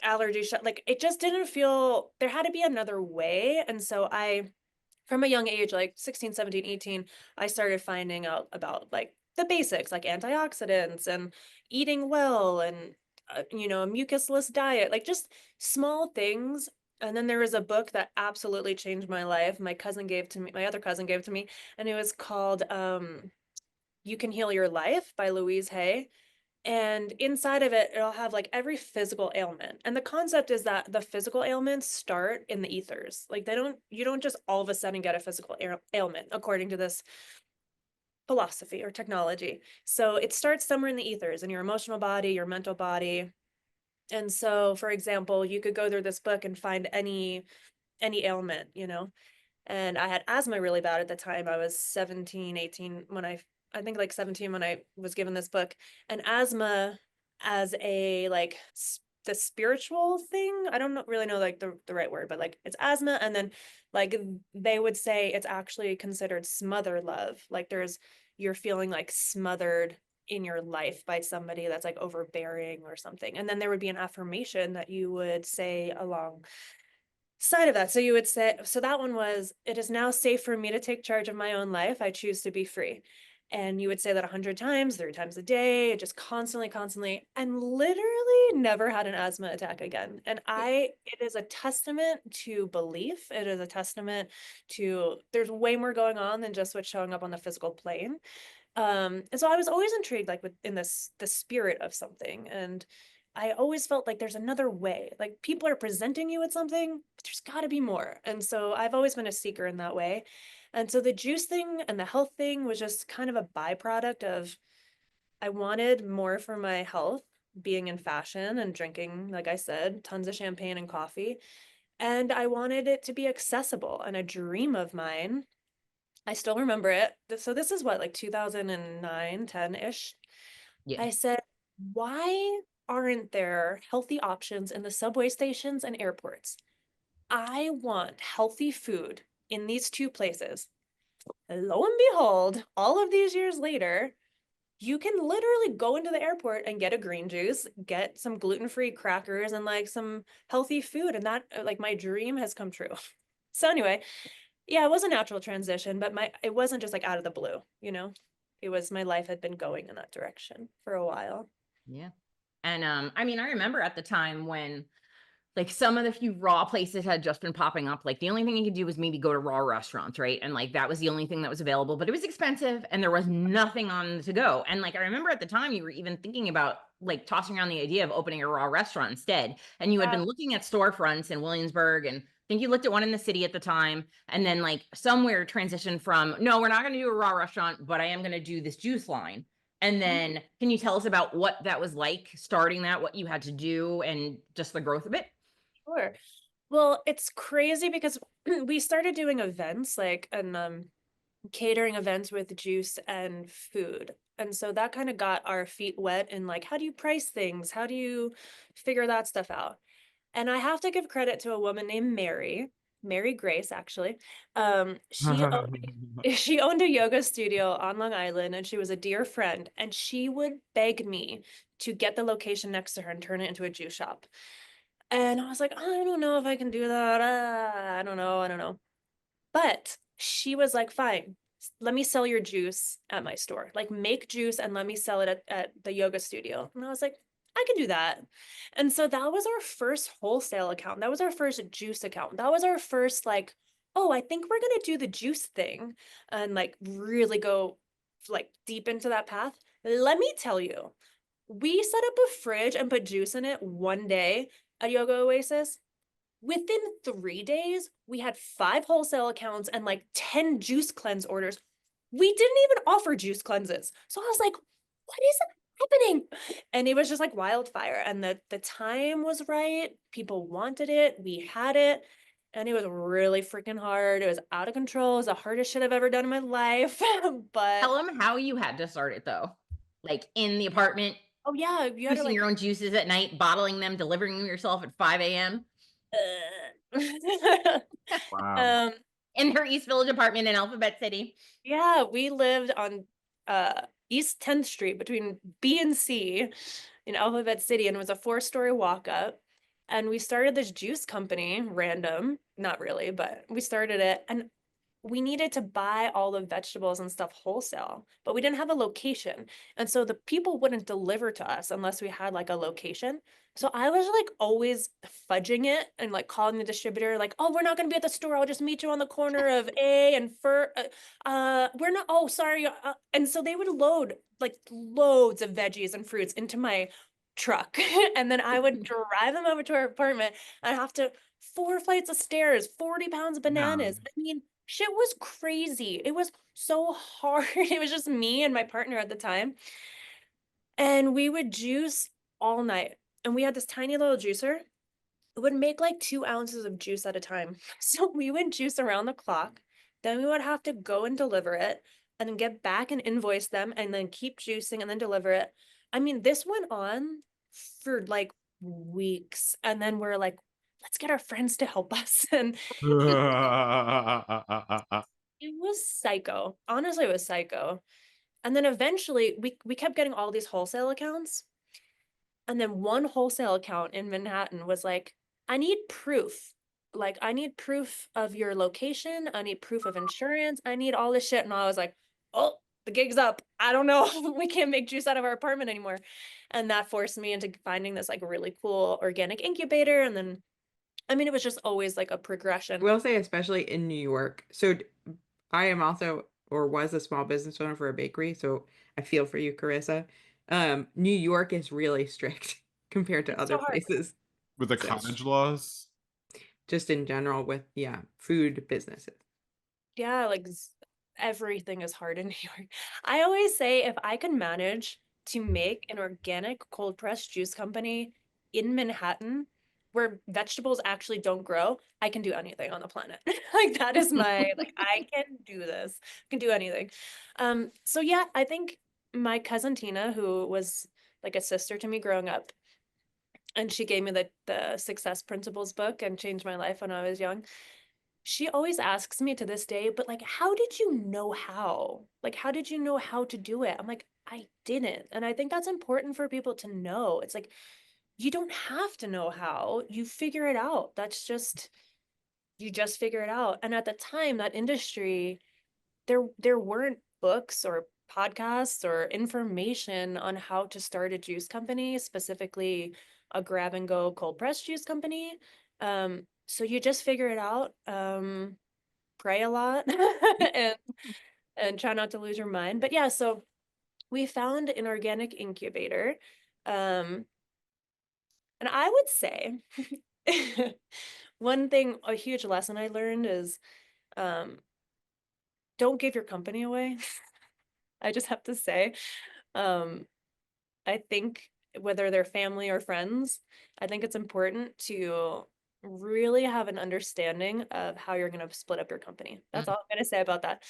allergy shot. Like it just didn't feel, there had to be another way. And so from a young age, like 16, 17, 18, I started finding out about like the basics, like antioxidants and eating well and, a mucusless diet, like just small things. And then there was a book that absolutely changed my life. My other cousin gave to me, and it was called You Can Heal Your Life by Louise Hay. And inside of it, it'll have like every physical ailment. And the concept is that the physical ailments start in the ethers. Like you don't just all of a sudden get a physical ailment according to this philosophy or technology. So it starts somewhere in the ethers, in your emotional body, your mental body. And so, for example, you could go through this book and find any ailment, and I had asthma really bad at the time. I was 17, 18 when I think like 17 when I was given this book. And asthma as a like the spiritual thing, I don't really know like the right word, but like it's asthma. And then like they would say it's actually considered smother love. Like you're feeling like smothered in your life by somebody that's like overbearing or something. And then there would be an affirmation that you would say along side of that. So you would say, so that one was, it is now safe for me to take charge of my own life. I choose to be free. And you would say that 100 times, 3 times a day, just constantly, and literally never had an asthma attack again. And it is a testament to belief. It is a testament to, there's way more going on than just what's showing up on the physical plane. And so I was always intrigued, like in the spirit of something. And I always felt like there's another way. Like people are presenting you with something, but there's got to be more. And so I've always been a seeker in that way. And so the juice thing and the health thing was just kind of a byproduct of I wanted more for my health. being in fashion and drinking, like I said, tons of champagne and coffee. And I wanted it to be accessible. And a dream of mine, I still remember it. So this is what, like 2009, 10-ish. Yeah. I said, why aren't there healthy options in the subway stations and airports? I want healthy food in these two places. And lo and behold, all of these years later, you can literally go into the airport and get a green juice, get some gluten-free crackers and like some healthy food. And that, like, my dream has come true. So anyway, yeah, it was a natural transition, but it wasn't just like out of the blue, you know? It was, my life had been going in that direction for a while. Yeah. And I mean, I remember at the time when like some of the few raw places had just been popping up. Like the only thing you could do was maybe go to raw restaurants, right? And like that was the only thing that was available, but it was expensive and there was nothing on to go. And like I remember at the time you were even thinking about like tossing around the idea of opening a raw restaurant instead. And you had been looking at storefronts in Williamsburg, and I think you looked at one in the city at the time, and then like somewhere transitioned from, no, we're not going to do a raw restaurant, but I am going to do this juice line. And then can you tell us about what that was like starting that, what you had to do, and just the growth of it? Sure. Well, it's crazy because we started doing events like and catering events with juice and food. And so that kind of got our feet wet in like, how do you price things? How do you figure that stuff out? And I have to give credit to a woman named Mary Grace, actually. She owned a yoga studio on Long Island, and she was a dear friend, and she would beg me to get the location next to her and turn it into a juice shop. And I was like, I don't know if I can do that. I don't know. But she was like, fine, let me sell your juice at my store. Like, make juice and let me sell it at the yoga studio. And I was like, I can do that. And so that was our first wholesale account. That was our first juice account. That was our first, like, oh, I think we're going to do the juice thing and like really go like deep into that path. Let me tell you, we set up a fridge and put juice in it one day at Yoga Oasis. Within 3 days, we had 5 wholesale accounts and like 10 juice cleanse orders. We didn't even offer juice cleanses. So I was like, what is happening? And it was just like wildfire. And the time was right. People wanted it. We had it. And it was really freaking hard. It was out of control. It was the hardest shit I've ever done in my life. But Tell them how you had to start it though. Like in the apartment, oh yeah, you had to juicing like your own juices at night, bottling them, delivering them yourself at 5 a.m. Wow. in her East Village apartment in Alphabet City. Yeah, we lived on East 10th Street between B and C in Alphabet City, and it was a 4-story walk up. And we started this juice company, random, not really, but we started it. And we needed to buy all the vegetables and stuff wholesale, but we didn't have a location. And so the people wouldn't deliver to us unless we had like a location. So I was like always fudging it and like calling the distributor, like, oh, we're not going to be at the store. I'll just meet you on the corner of A and we're not, oh, sorry. And so they would load like loads of veggies and fruits into my truck. And then I would drive them over to our apartment. I have to 4 flights of stairs, 40 pounds of bananas. I mean, shit was crazy. It was so hard. It was just me and my partner at the time. And we would juice all night. And we had this tiny little juicer. It would make like 2 ounces of juice at a time. So we would juice around the clock. Then we would have to go and deliver it and then get back and invoice them and then keep juicing and then deliver it. I mean, this went on for like weeks. And then we're like, let's get our friends to help us. And it was psycho. Honestly, it was psycho. And then eventually we kept getting all these wholesale accounts. And then one wholesale account in Manhattan was like, I need proof. Like, I need proof of your location. I need proof of insurance. I need all this shit. And I was like, oh, the gig's up. I don't know. We can't make juice out of our apartment anymore. And that forced me into finding this like really cool organic incubator. And then, I mean, it was just always like a progression. We'll say, especially in New York. So I am also, or was, a small business owner for a bakery. So I feel for you, Carissa. New York is really strict compared to It's other so hard. places, With the So- cottage laws. just in general with, food businesses. Yeah, like everything is hard in New York. I always say if I could manage to make an organic cold pressed juice company in Manhattan where vegetables actually don't grow, I can do anything on the planet. Like that is my, like, I can do this, I can do anything. So yeah, I think my cousin Tina, who was like a sister to me growing up, and she gave me the Success Principles book and changed my life when I was young. She always asks me to this day, but like, how did you know how? Like, how did you know how to do it? I'm like, I didn't. And I think that's important for people to know. It's like, you don't have to know how, you figure it out. You just figure it out. And at the time, that industry, there weren't books or podcasts or information on how to start a juice company, specifically a grab and go cold press juice company. So you just figure it out, pray a lot and try not to lose your mind. But yeah, so we found an organic incubator. And I would say one thing, a huge lesson I learned is don't give your company away. I just have to say, um, I think whether they're family or friends, I think it's important to really have an understanding of how you're going to split up your company. That's all I'm going to say about that.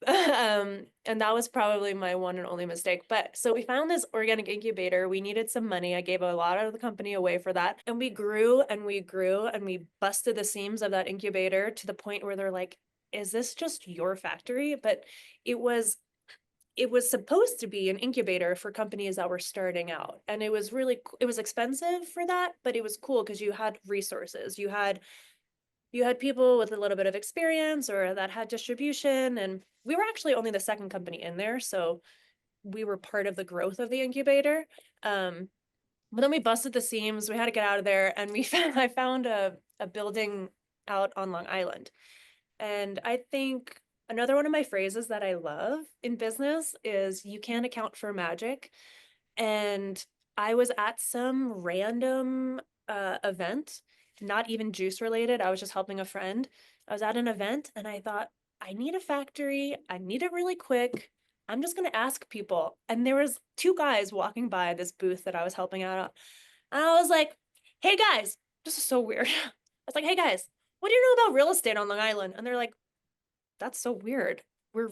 And that was probably my one and only mistake. But so we found this organic incubator. We needed some money. I gave a lot of the company away for that. And we grew and we grew and we busted the seams of that incubator to the point where they're like, is this just your factory? But it was supposed to be an incubator for companies that were starting out. And it was really, it was expensive for that, but it was cool because you had resources. You had people with a little bit of experience or that had distribution. And we were actually only the second company in there. So we were part of the growth of the incubator. But then we busted the seams. We had to get out of there. And I found a building out on Long Island. And I think another one of my phrases that I love in business is you can't account for magic. And I was at some random event, not even juice related. I was just helping a friend. I was at an event and I thought, I need a factory. I need it really quick. I'm just going to ask people. And there was two guys walking by this booth that I was helping out on. And I was like, hey guys, this is so weird. I was like, hey guys, what do you know about real estate on Long Island? And they're like, that's so weird. We're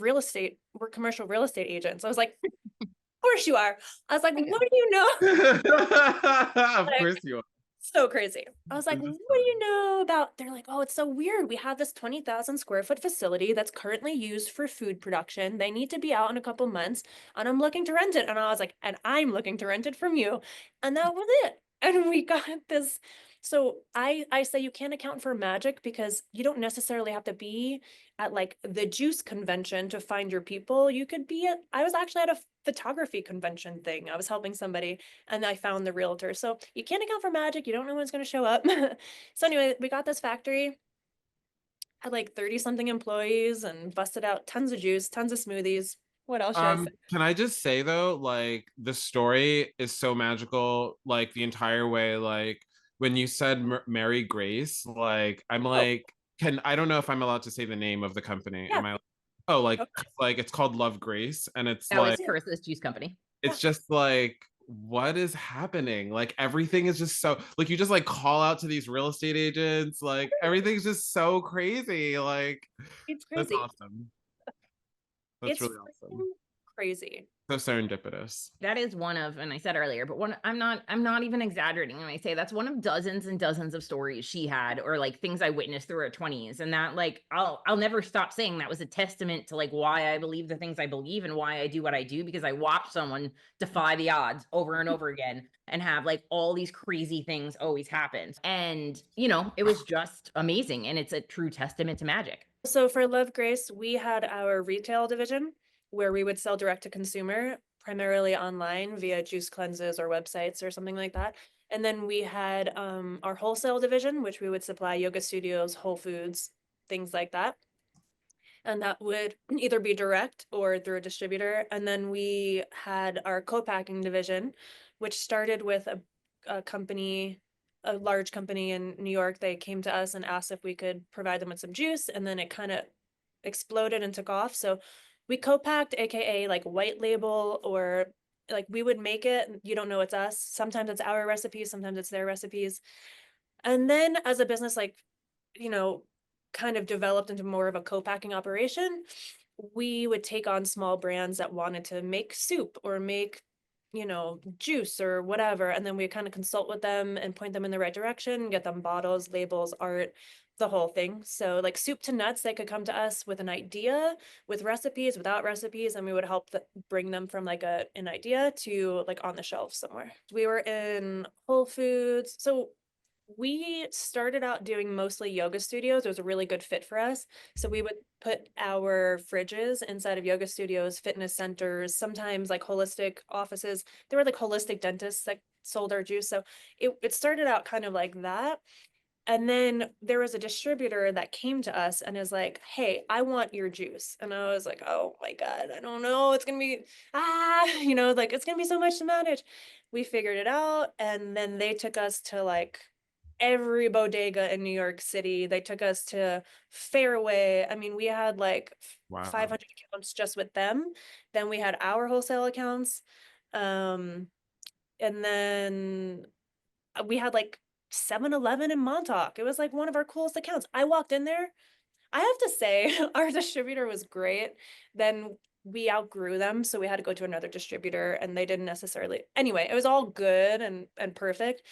commercial real estate agents. I was like, of course you are. I was like, what do you know? Of Like, course you are. so crazy. I was like, This what is do you know about? They're like, oh, it's so weird. We have this 20,000 square foot facility that's currently used for food production. They need to be out in a couple months and I'm looking to rent it. And I was like, and I'm looking to rent it from you. And that was it. And we got this. So I say you can't account for magic because you don't necessarily have to be at like the juice convention to find your people. You could be I was actually at a photography convention thing. I was helping somebody and I found the realtor. So you can't account for magic. You don't know when it's going to show up. So anyway, we got this factory, had like 30 something employees and busted out tons of juice, tons of smoothies. What else should I say? Can I just say though, like the story is so magical, like the entire way. Like when you said Mary Grace, like I'm like, I don't know if I'm allowed to say the name of the company. Yeah. Am I? Oh, Okay. like it's called Love Grace, and it's That was like Carissa's juice company. it's just like what is happening? Like everything is just so like you just like call out to these real estate agents, like everything's just so crazy. Like It's that's crazy. awesome. That's It's really awesome. freaking crazy. So serendipitous. That is one of, and I said earlier, but I'm not even exaggerating when I say that's one of dozens and dozens of stories she had, or like things I witnessed through her 20s. And that like, I'll never stop saying that was a testament to like why I believe the things I believe and why I do what I do, because I watched someone defy the odds over and over again and have like all these crazy things always happen. And, you know, it was just amazing. And it's a true testament to magic. So for Love Grace, we had our retail division where we would sell direct to consumer, primarily online via juice cleanses or websites or something like that. And then we had our wholesale division, which we would supply yoga studios, Whole Foods, things like that. And that would either be direct or through a distributor. And then we had our co-packing division, which started with a company, a large company in New York. They came to us and asked if we could provide them with some juice, and then it kind of exploded and took off. So we co-packed, aka like white label or like we would make it, you don't know it's us. Sometimes it's our recipes, sometimes it's their recipes. And then as a business, like, you know, kind of developed into more of a co-packing operation, we would take on small brands that wanted to make soup or make, you know, juice or whatever. And then we kind of consult with them and point them in the right direction, get them bottles, labels, art, the whole thing. So like soup to nuts, they could come to us with an idea, with recipes, without recipes, and we would help bring them from like an idea to like on the shelf somewhere. We were in Whole Foods. So we started out doing mostly yoga studios. It was a really good fit for us. So we would put our fridges inside of yoga studios, fitness centers, sometimes like holistic offices. There were like holistic dentists that sold our juice. So it started out kind of like that. And then there was a distributor that came to us and is like, hey, I want your juice. And I was like, oh my God, I don't know. It's going to be, you know, like it's going to be so much to manage. We figured it out. And then they took us to like every bodega in New York City. They took us to Fairway. I mean, we had like Wow. 500 accounts just with them. Then we had our wholesale accounts. And then we had like 7-Eleven in Montauk. It was like one of our coolest accounts. I walked in there. I have to say, our distributor was great. Then we outgrew them, so we had to go to another distributor, and they didn't necessarily. Anyway, it was all good and perfect.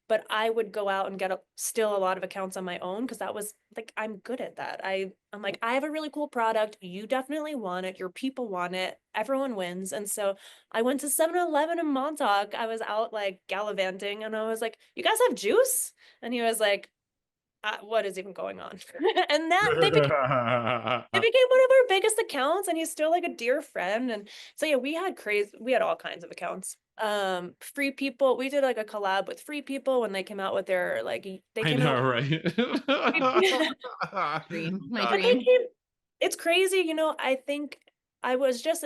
But I would go out and get still a lot of accounts on my own because that was like I'm good at that. I'm like I have a really cool product. You definitely want it. Your people want it. Everyone wins. And so I went to 7-Eleven in Montauk. I was out like gallivanting, and I was like, "You guys have juice?" And he was like, what is even going on? And that they became one of our biggest accounts, and he's still like a dear friend. And so yeah, we had all kinds of accounts. Free People, we did like a collab with Free People when they came out with their like they I came know, out right? My but they dream. came, it's crazy, you know. I think I was just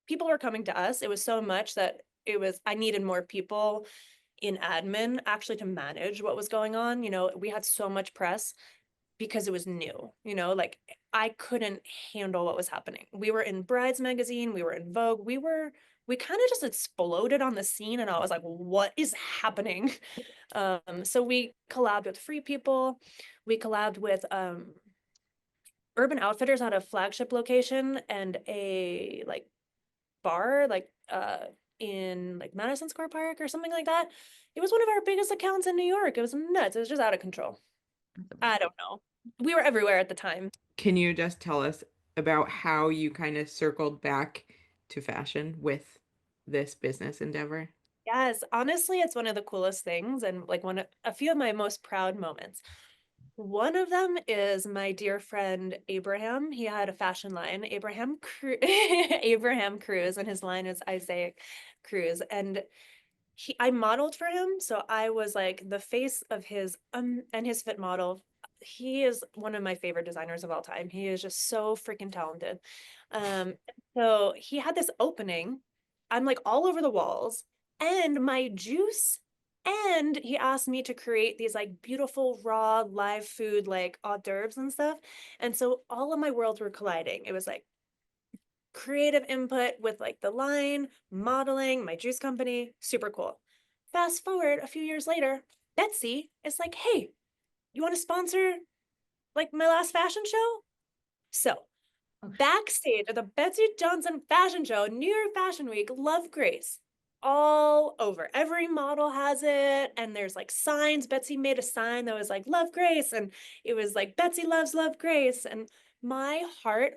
people were coming to us. It was so much that I needed more people in admin actually to manage what was going on. You know, we had so much press because it was new, you know, like I couldn't handle what was happening. We were in Brides magazine, we were in Vogue, we kind of just exploded on the scene, and I was like, what is happening? So we collabed with Free People, we collabed with Urban Outfitters had a flagship location and a like bar like in like Madison Square Park or something like that. It was one of our biggest accounts in New York. It was nuts. It was just out of control. I don't know. We were everywhere at the time. Can you just tell us about how you kind of circled back to fashion with this business endeavor? Yes, honestly, it's one of the coolest things and like a few of my most proud moments. One of them is my dear friend Abraham. He had a fashion line, Abraham Cruz, and his line is Isaiah Cruz. And I modeled for him, so I was like the face of his and his fit model. He is one of my favorite designers of all time. He is just so freaking talented. Um, so he had this opening. I'm like all over the walls, and my juice. And he asked me to create these like beautiful raw live food like hors d'oeuvres and stuff. And so all of my worlds were colliding. It was like creative input with like the line, modeling, my juice company, super cool. Fast forward a few years later, Betsey is like, hey, you want to sponsor like my last fashion show? So backstage at the Betsey Johnson fashion show, New York Fashion Week, Love Grace, all over. Every model has it. And there's like signs. Betsey made a sign that was like Love Grace. And it was like Betsey loves Love Grace. And my heart,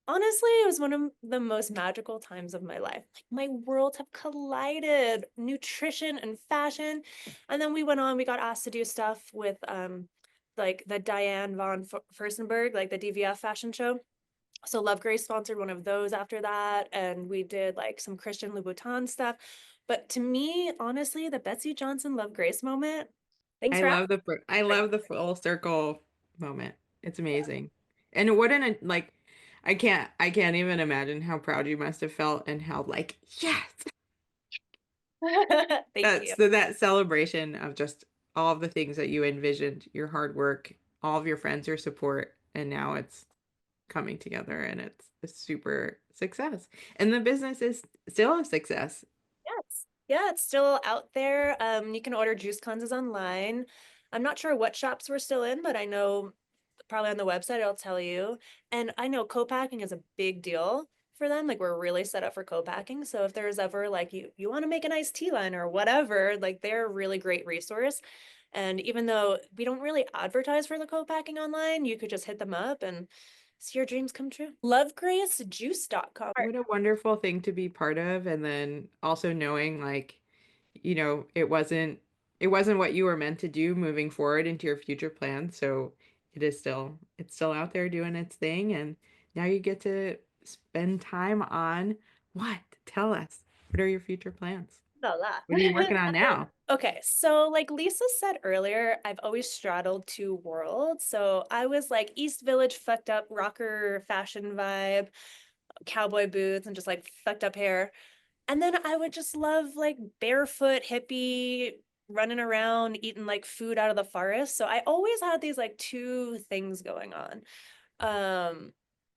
honestly, it was one of the most magical times of my life. Like my worlds have collided, nutrition and fashion. And then we went on, we got asked to do stuff with like the Diane von Furstenberg, like the DVF fashion show. So Love Grace sponsored one of those after that. And we did like some Christian Louboutin stuff. But to me, honestly, the Betsey Johnson Love Grace moment, thanks for asking. I love the full circle moment. It's amazing. And what like I can't even imagine how proud you must have felt and how like, yes. Thank you. That celebration of just all of the things that you envisioned, your hard work, all of your friends, your support, and now it's coming together, and it's a super success. And the business is still a success. Yes. Yeah, it's still out there. You can order juice cleanses online. I'm not sure what shops we're still in, but I know probably on the website it'll tell you. And I know co-packing is a big deal for them. Like we're really set up for co-packing. So if there's ever like you want to make an iced tea line or whatever, like they're a really great resource. And even though we don't really advertise for the co-packing online, you could just hit them up and see your dreams come true. LoveGraceJuice.com. What a wonderful thing to be part of. And then also knowing like, it wasn't what you were meant to do moving forward into your future plans. So it's still out there doing its thing. And now you get to spend time on what? Tell us. What are your future plans? A lot. What are you working on now? Okay, so like Lisa said earlier, I've always straddled two worlds. So I was like East Village fucked up rocker fashion vibe, cowboy boots and just like fucked up hair. And then I would just love like barefoot hippie running around eating like food out of the forest. So I always had these like two things going on.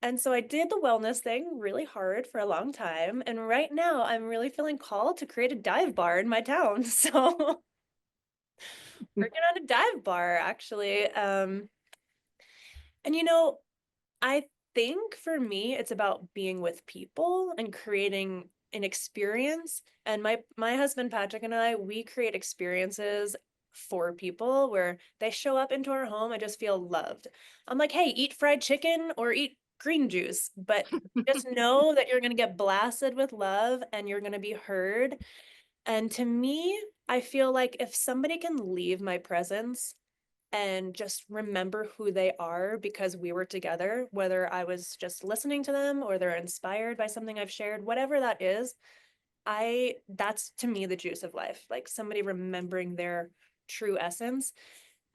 And so I did the wellness thing really hard for a long time. And right now I'm really feeling called to create a dive bar in my town. So working on a dive bar actually. And I think for me, it's about being with people and creating an experience. And my husband Patrick and I, we create experiences for people where they show up into our home and just feel loved. I'm like, hey, eat fried chicken or eat green juice, but just know that you're gonna get blasted with love and you're gonna be heard. And to me, I feel like if somebody can leave my presence and just remember who they are because we were together, whether I was just listening to them or they're inspired by something I've shared, whatever that is, that's to me the juice of life, like somebody remembering their true essence.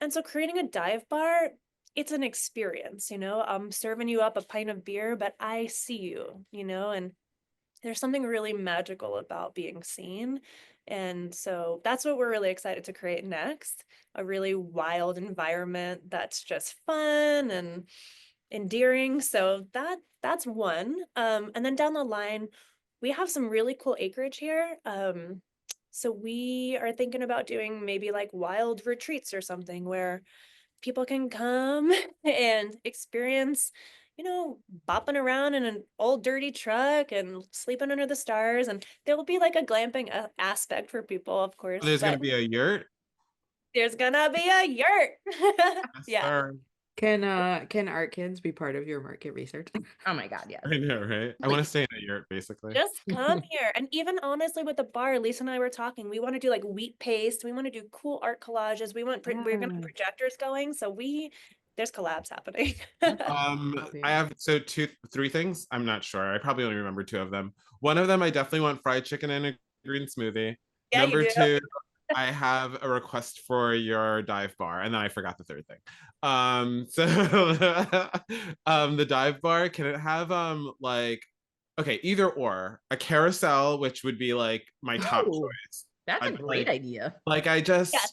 And so creating a dive bar, it's an experience, I'm serving you up a pint of beer, but I see you, and there's something really magical about being seen. And so that's what we're really excited to create next, a really wild environment that's just fun and endearing. So that's one. And then down the line, we have some really cool acreage here. So we are thinking about doing maybe like wild retreats or something where people can come and experience, bopping around in an old dirty truck and sleeping under the stars. And there will be like a glamping aspect for people, of course. There's going to but be a yurt. there's gonna be a yurt. Yes, Yeah. sir. Can art kids be part of your market research? Oh my God, yes. I know, right? I want to stay in a yurt, basically. Just come here. And even honestly, with the bar, Lisa and I were talking, we want to do like wheat paste. We want to do cool art collages. We're gonna have Yes. projectors going. So there's collabs happening. I have three things. I'm not sure. I probably only remember two of them. One of them, I definitely want fried chicken and a green smoothie. Yeah, you Number do. two, I have a request for your dive bar, and then I forgot the third thing. So the dive bar, can it have like, okay, either or, a carousel, which would be like my top Oh, choice. That's a I'd great like- idea. Like I just Yes.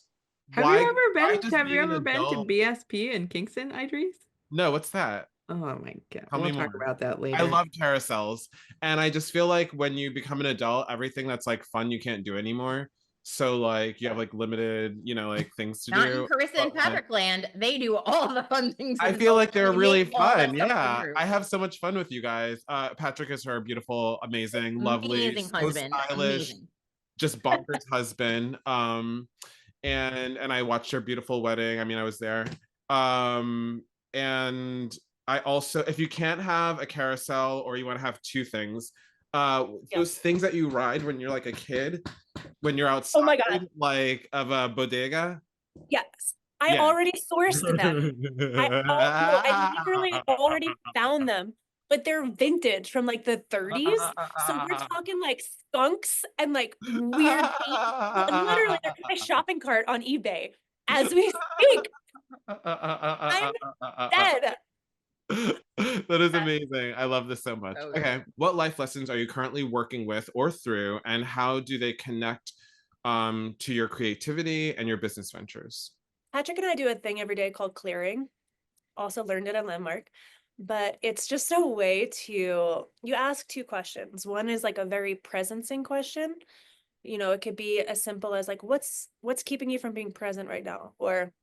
Have why- you ever why been? just Have you being an ever been to adult- BSP in Kingston, Idris? No, what's that? Oh my God. Tell We'll me talk more. about that later. I love carousels, and I just feel like when you become an adult, everything that's like fun you can't do anymore. So like you have like limited, like things to Not do. in Carissa and But, like, Patrick land. They do all the fun things. I with feel adults, like they're and they really make all that fun. stuff Yeah, come true. I have so much fun with you guys. Patrick is her beautiful, amazing, lovely, Amazing so husband. stylish, Amazing. just bonkers husband. And I watched her beautiful wedding. I mean, I was there. And I also, if you can't have a carousel or you want to have two things, those things that you ride when you're like a kid, when you're outside, Oh my God. like of a bodega. Yes. I Yeah. already sourced them. I literally already found them, but they're vintage from like the 30s. So we're talking like skunks and like weird paint. Literally, they're in my shopping cart on eBay as we speak. I'm dead. That is amazing. I love this so much. So good. Okay, what life lessons are you currently working with or through, and how do they connect to your creativity and your business ventures? Patrick and I do a thing every day called clearing. Also learned it at Landmark. but it's just a way to, you ask two questions. One is like a very presencing question. You know, it could be as simple as like, what's keeping you from being present right now? Or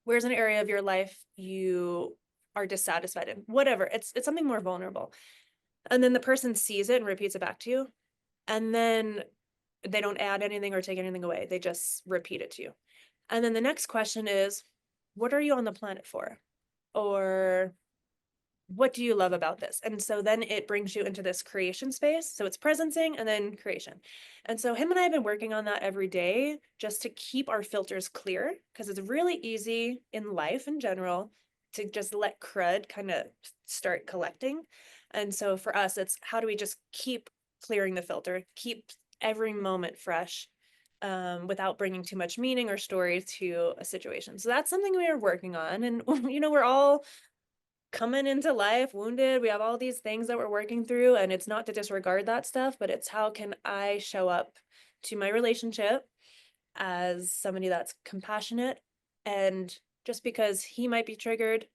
where's an area of your life you are dissatisfied in? Whatever. It's something more vulnerable. And then the person sees it and repeats it back to you. And then they don't add anything or take anything away. They just repeat it to you. And then the next question is, what are you on the planet for? Or what do you love about this? And so then it brings you into this creation space. So it's presencing and then creation. And so him and I have been working on that every day just to keep our filters clear, because it's really easy in life in general to just let crud kind of start collecting. And so for us, it's how do we just keep clearing the filter, keep every moment fresh, without bringing too much meaning or story to a situation. So that's something we are working on. And, you know, we're all coming into life wounded. We have all these things that we're working through, and it's not to disregard that stuff, but it's how can I show up to my relationship as somebody that's compassionate, and just because he might be triggered,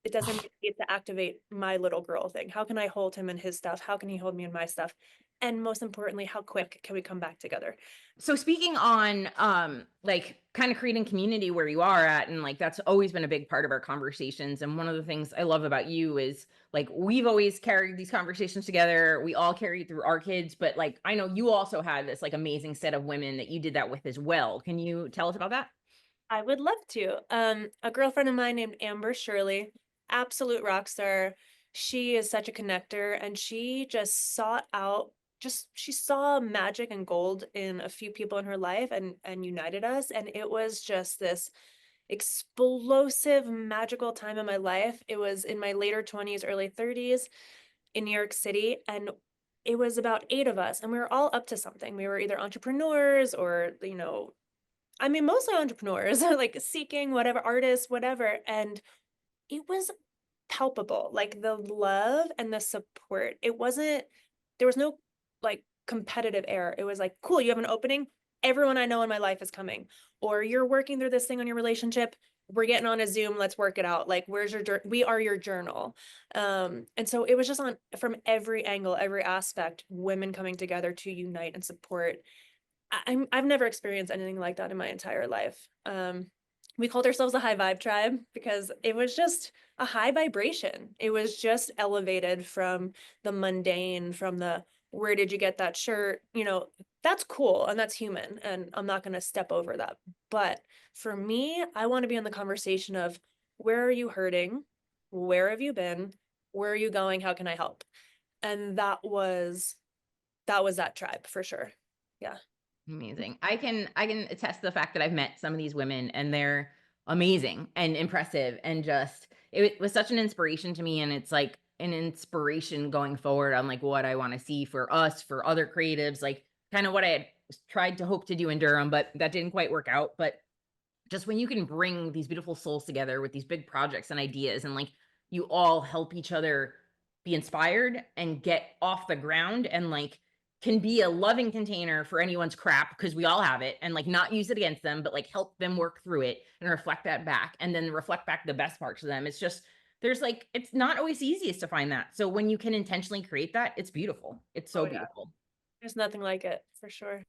it doesn't need to activate my little girl thing. How can I hold him in his stuff? How can he hold me in my stuff? And most importantly, how quick can we come back together? So speaking on like kind of creating community where you are at, and like that's always been a big part of our conversations. And one of the things I love about you is like we've always carried these conversations together. We all carry it through our kids, but like I know you also had this like amazing set of women that you did that with as well. Can you tell us about that? I would love to. A girlfriend of mine named Amber Shirley, absolute rock star. She is such a connector, and she just sought out, she saw magic and gold in a few people in her life and united us. And it was just this explosive, magical time in my life. It was in my later 20s, early 30s in New York City. And it was about 8 of us, and we were all up to something. We were either entrepreneurs or, you know, I mean, mostly entrepreneurs, like seeking whatever, artists, whatever. And it was palpable, like the love and the support. There was no like competitive air. It was like, cool, you have an opening. Everyone I know in my life is coming. Or you're working through this thing on your relationship. We're getting on a Zoom. Let's work it out. Like, we are your journal. And so it was just from every angle, every aspect, women coming together to unite and support. I've never experienced anything like that in my entire life. We called ourselves a high vibe tribe because it was just a high vibration. It was just elevated from the mundane, from the where did you get that shirt? You know, that's cool and that's human, and I'm not going to step over that. But for me, I want to be in the conversation of where are you hurting? Where have you been? Where are you going? How can I help? And that was that tribe for sure. Yeah. Amazing. I can attest to the fact that I've met some of these women and they're amazing and impressive, and just it was such an inspiration to me, and it's like an inspiration going forward on like what I want to see for us, for other creatives, like kind of what I had tried to hope to do in Durham, but that didn't quite work out. But just when you can bring these beautiful souls together with these big projects and ideas, and like you all help each other be inspired and get off the ground, and like can be a loving container for anyone's crap, because we all have it, and like not use it against them, but like help them work through it and reflect that back, and then reflect back the best parts of them. It's just there's like it's not always easiest to find that. So when you can intentionally create that, it's beautiful. It's so beautiful. There's nothing like it for sure.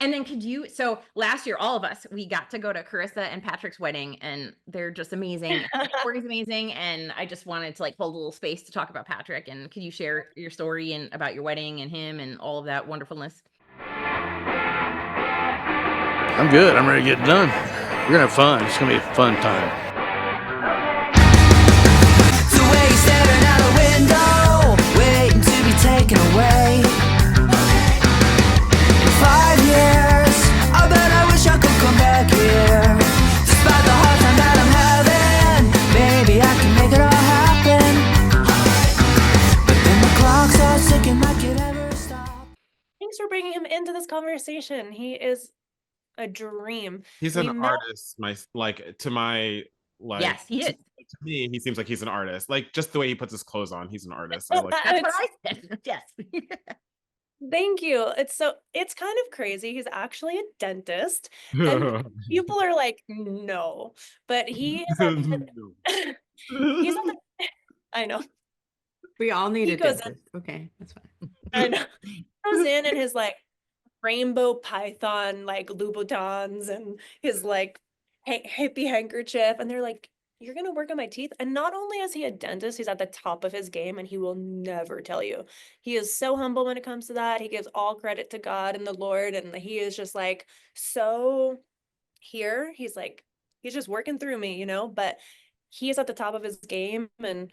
And then so last year, all of us, we got to go to Carissa and Patrick's wedding, and they're just amazing. Work is amazing. And I just wanted to like hold a little space to talk about Patrick. And could you share your story and about your wedding and him and all of that wonderfulness? I'm good. I'm ready to get done. We're gonna have fun. It's gonna be a fun time. The way you're staring out the window, waiting to be taken away. 5 years, I bet I wish I could come back here. Despite the hard time that I'm having, maybe I can make it all happen. But then the clock starts ticking like it ever stopped. Thanks for bringing him into this conversation. He is a dream. He's an artist, to my like. Yes, he is. To me, he seems like he's an artist. Like just the way he puts his clothes on, he's an artist. I like That's what I said. Yes. Thank you. It's kind of crazy. He's actually a dentist. And people are like, no. But he is he's at the I know. We all need He a goes in- dentist. Okay, that's fine. I know. Goes in his like rainbow python like Louboutins and his like hippie handkerchief, and they're like, "You're gonna work on my teeth." And not only is he a dentist, he's at the top of his game, and he will never tell you. He is so humble when it comes to that. He gives all credit to God and the Lord, and he is just like so here. He's like, he's just working through me, but he is at the top of his game. And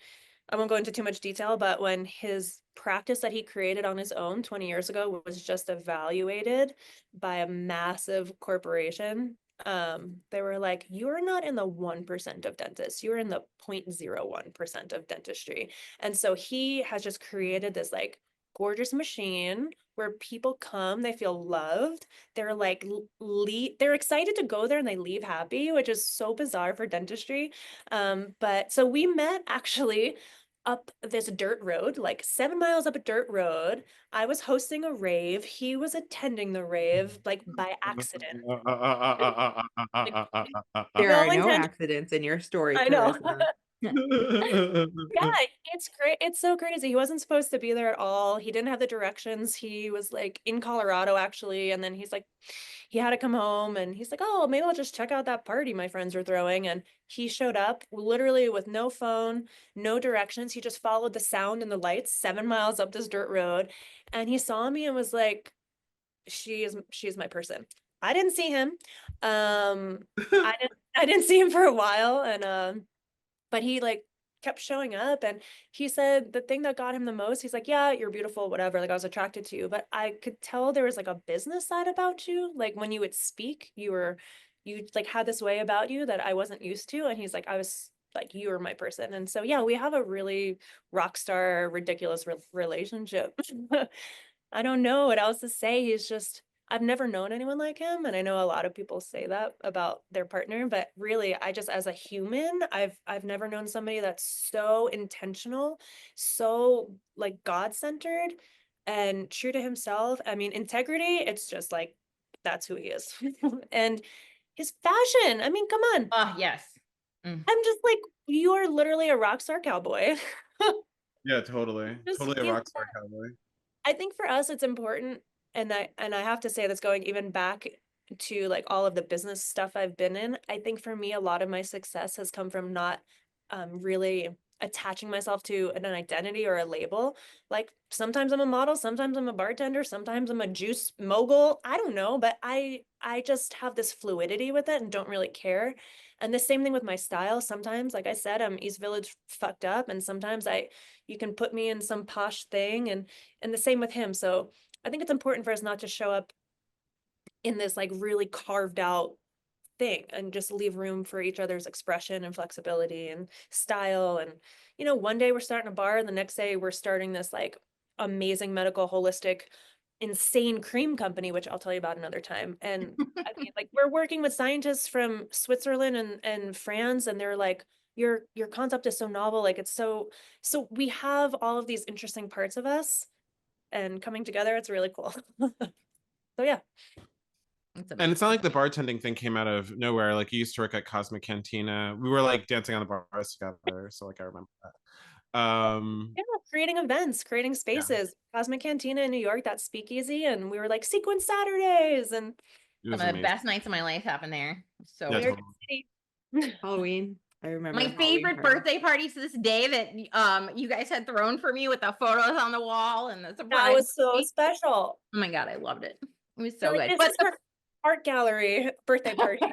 I won't go into too much detail, but when his practice that he created on his own 20 years ago was just evaluated by a massive corporation, they were like, you're not in the 1% of dentists, you're in the 0.01% of dentistry. And so he has just created this like gorgeous machine where people come, they feel loved, they're like they're excited to go there and they leave happy, which is so bizarre for dentistry. But so we met actually up this dirt road, like 7 miles up a dirt road. I was hosting a rave. He was attending the rave, like by accident. Like, There no are no intent. accidents in your story, I know. Carissa. Yeah, it's great. It's so crazy. He wasn't supposed to be there at all. He didn't have the directions. He was like in Colorado actually, and then he's like, he had to come home, and he's like, oh, maybe I'll just check out that party my friends are throwing. And he showed up literally with no phone, no directions. He just followed the sound and the lights 7 miles up this dirt road, and he saw me and was like, she's my person. I didn't see him. I didn't see him for a while, and but he like kept showing up, and he said the thing that got him the most, he's like, yeah, you're beautiful, whatever, like I was attracted to you, but I could tell there was like a business side about you. Like when you would speak, you like had this way about you that I wasn't used to. And he's like, I was like, you were my person. And so yeah, we have a really rock star ridiculous relationship. I don't know what else to say. He's just, I've never known anyone like him, and I know a lot of people say that about their partner, but really, I just, as a human, I've never known somebody that's so intentional, so like God-centered and true to himself. I mean, integrity, it's just like that's who he is. And his fashion, I mean, come on. Yes. I'm just like, you are literally a rock star cowboy. Yeah, totally. Just, Totally a rock star cowboy. I think for us, it's important, and I have to say this going even back to like all of the business stuff I've been in. I think for me, a lot of my success has come from not really attaching myself to an identity or a label. Like sometimes I'm a model, sometimes I'm a bartender, sometimes I'm a juice mogul. I don't know, but I just have this fluidity with it and don't really care. And the same thing with my style. Sometimes, like I said, I'm East Village fucked up, and sometimes you can put me in some posh thing, and the same with him. So I think it's important for us not to show up in this like really carved out thing, and just leave room for each other's expression and flexibility and style. And one day we're starting a bar, and the next day we're starting this like amazing medical holistic insane cream company, which I'll tell you about another time. And I mean, like we're working with scientists from Switzerland and France, and they're like, your concept is so novel, like it's so we have all of these interesting parts of us and coming together. It's really cool. So yeah. And it's not like the bartending thing came out of nowhere. Like you used to work at Cosmic Cantina. We were like dancing on the bars together. So like I remember that. Yeah, creating events, creating spaces. Cosmic Cantina in New York, that speakeasy, and we were like Sequence Saturdays, and It was Some of the amazing. best nights of my life happened there. So Yeah, New York totally. City. Halloween. I remember my Halloween favorite party. birthday parties to this day that you guys had thrown for me with the photos on the wall and the surprise. That was so party. special. Oh my god, I loved it. It was They're so like, good. this is her art gallery birthday party.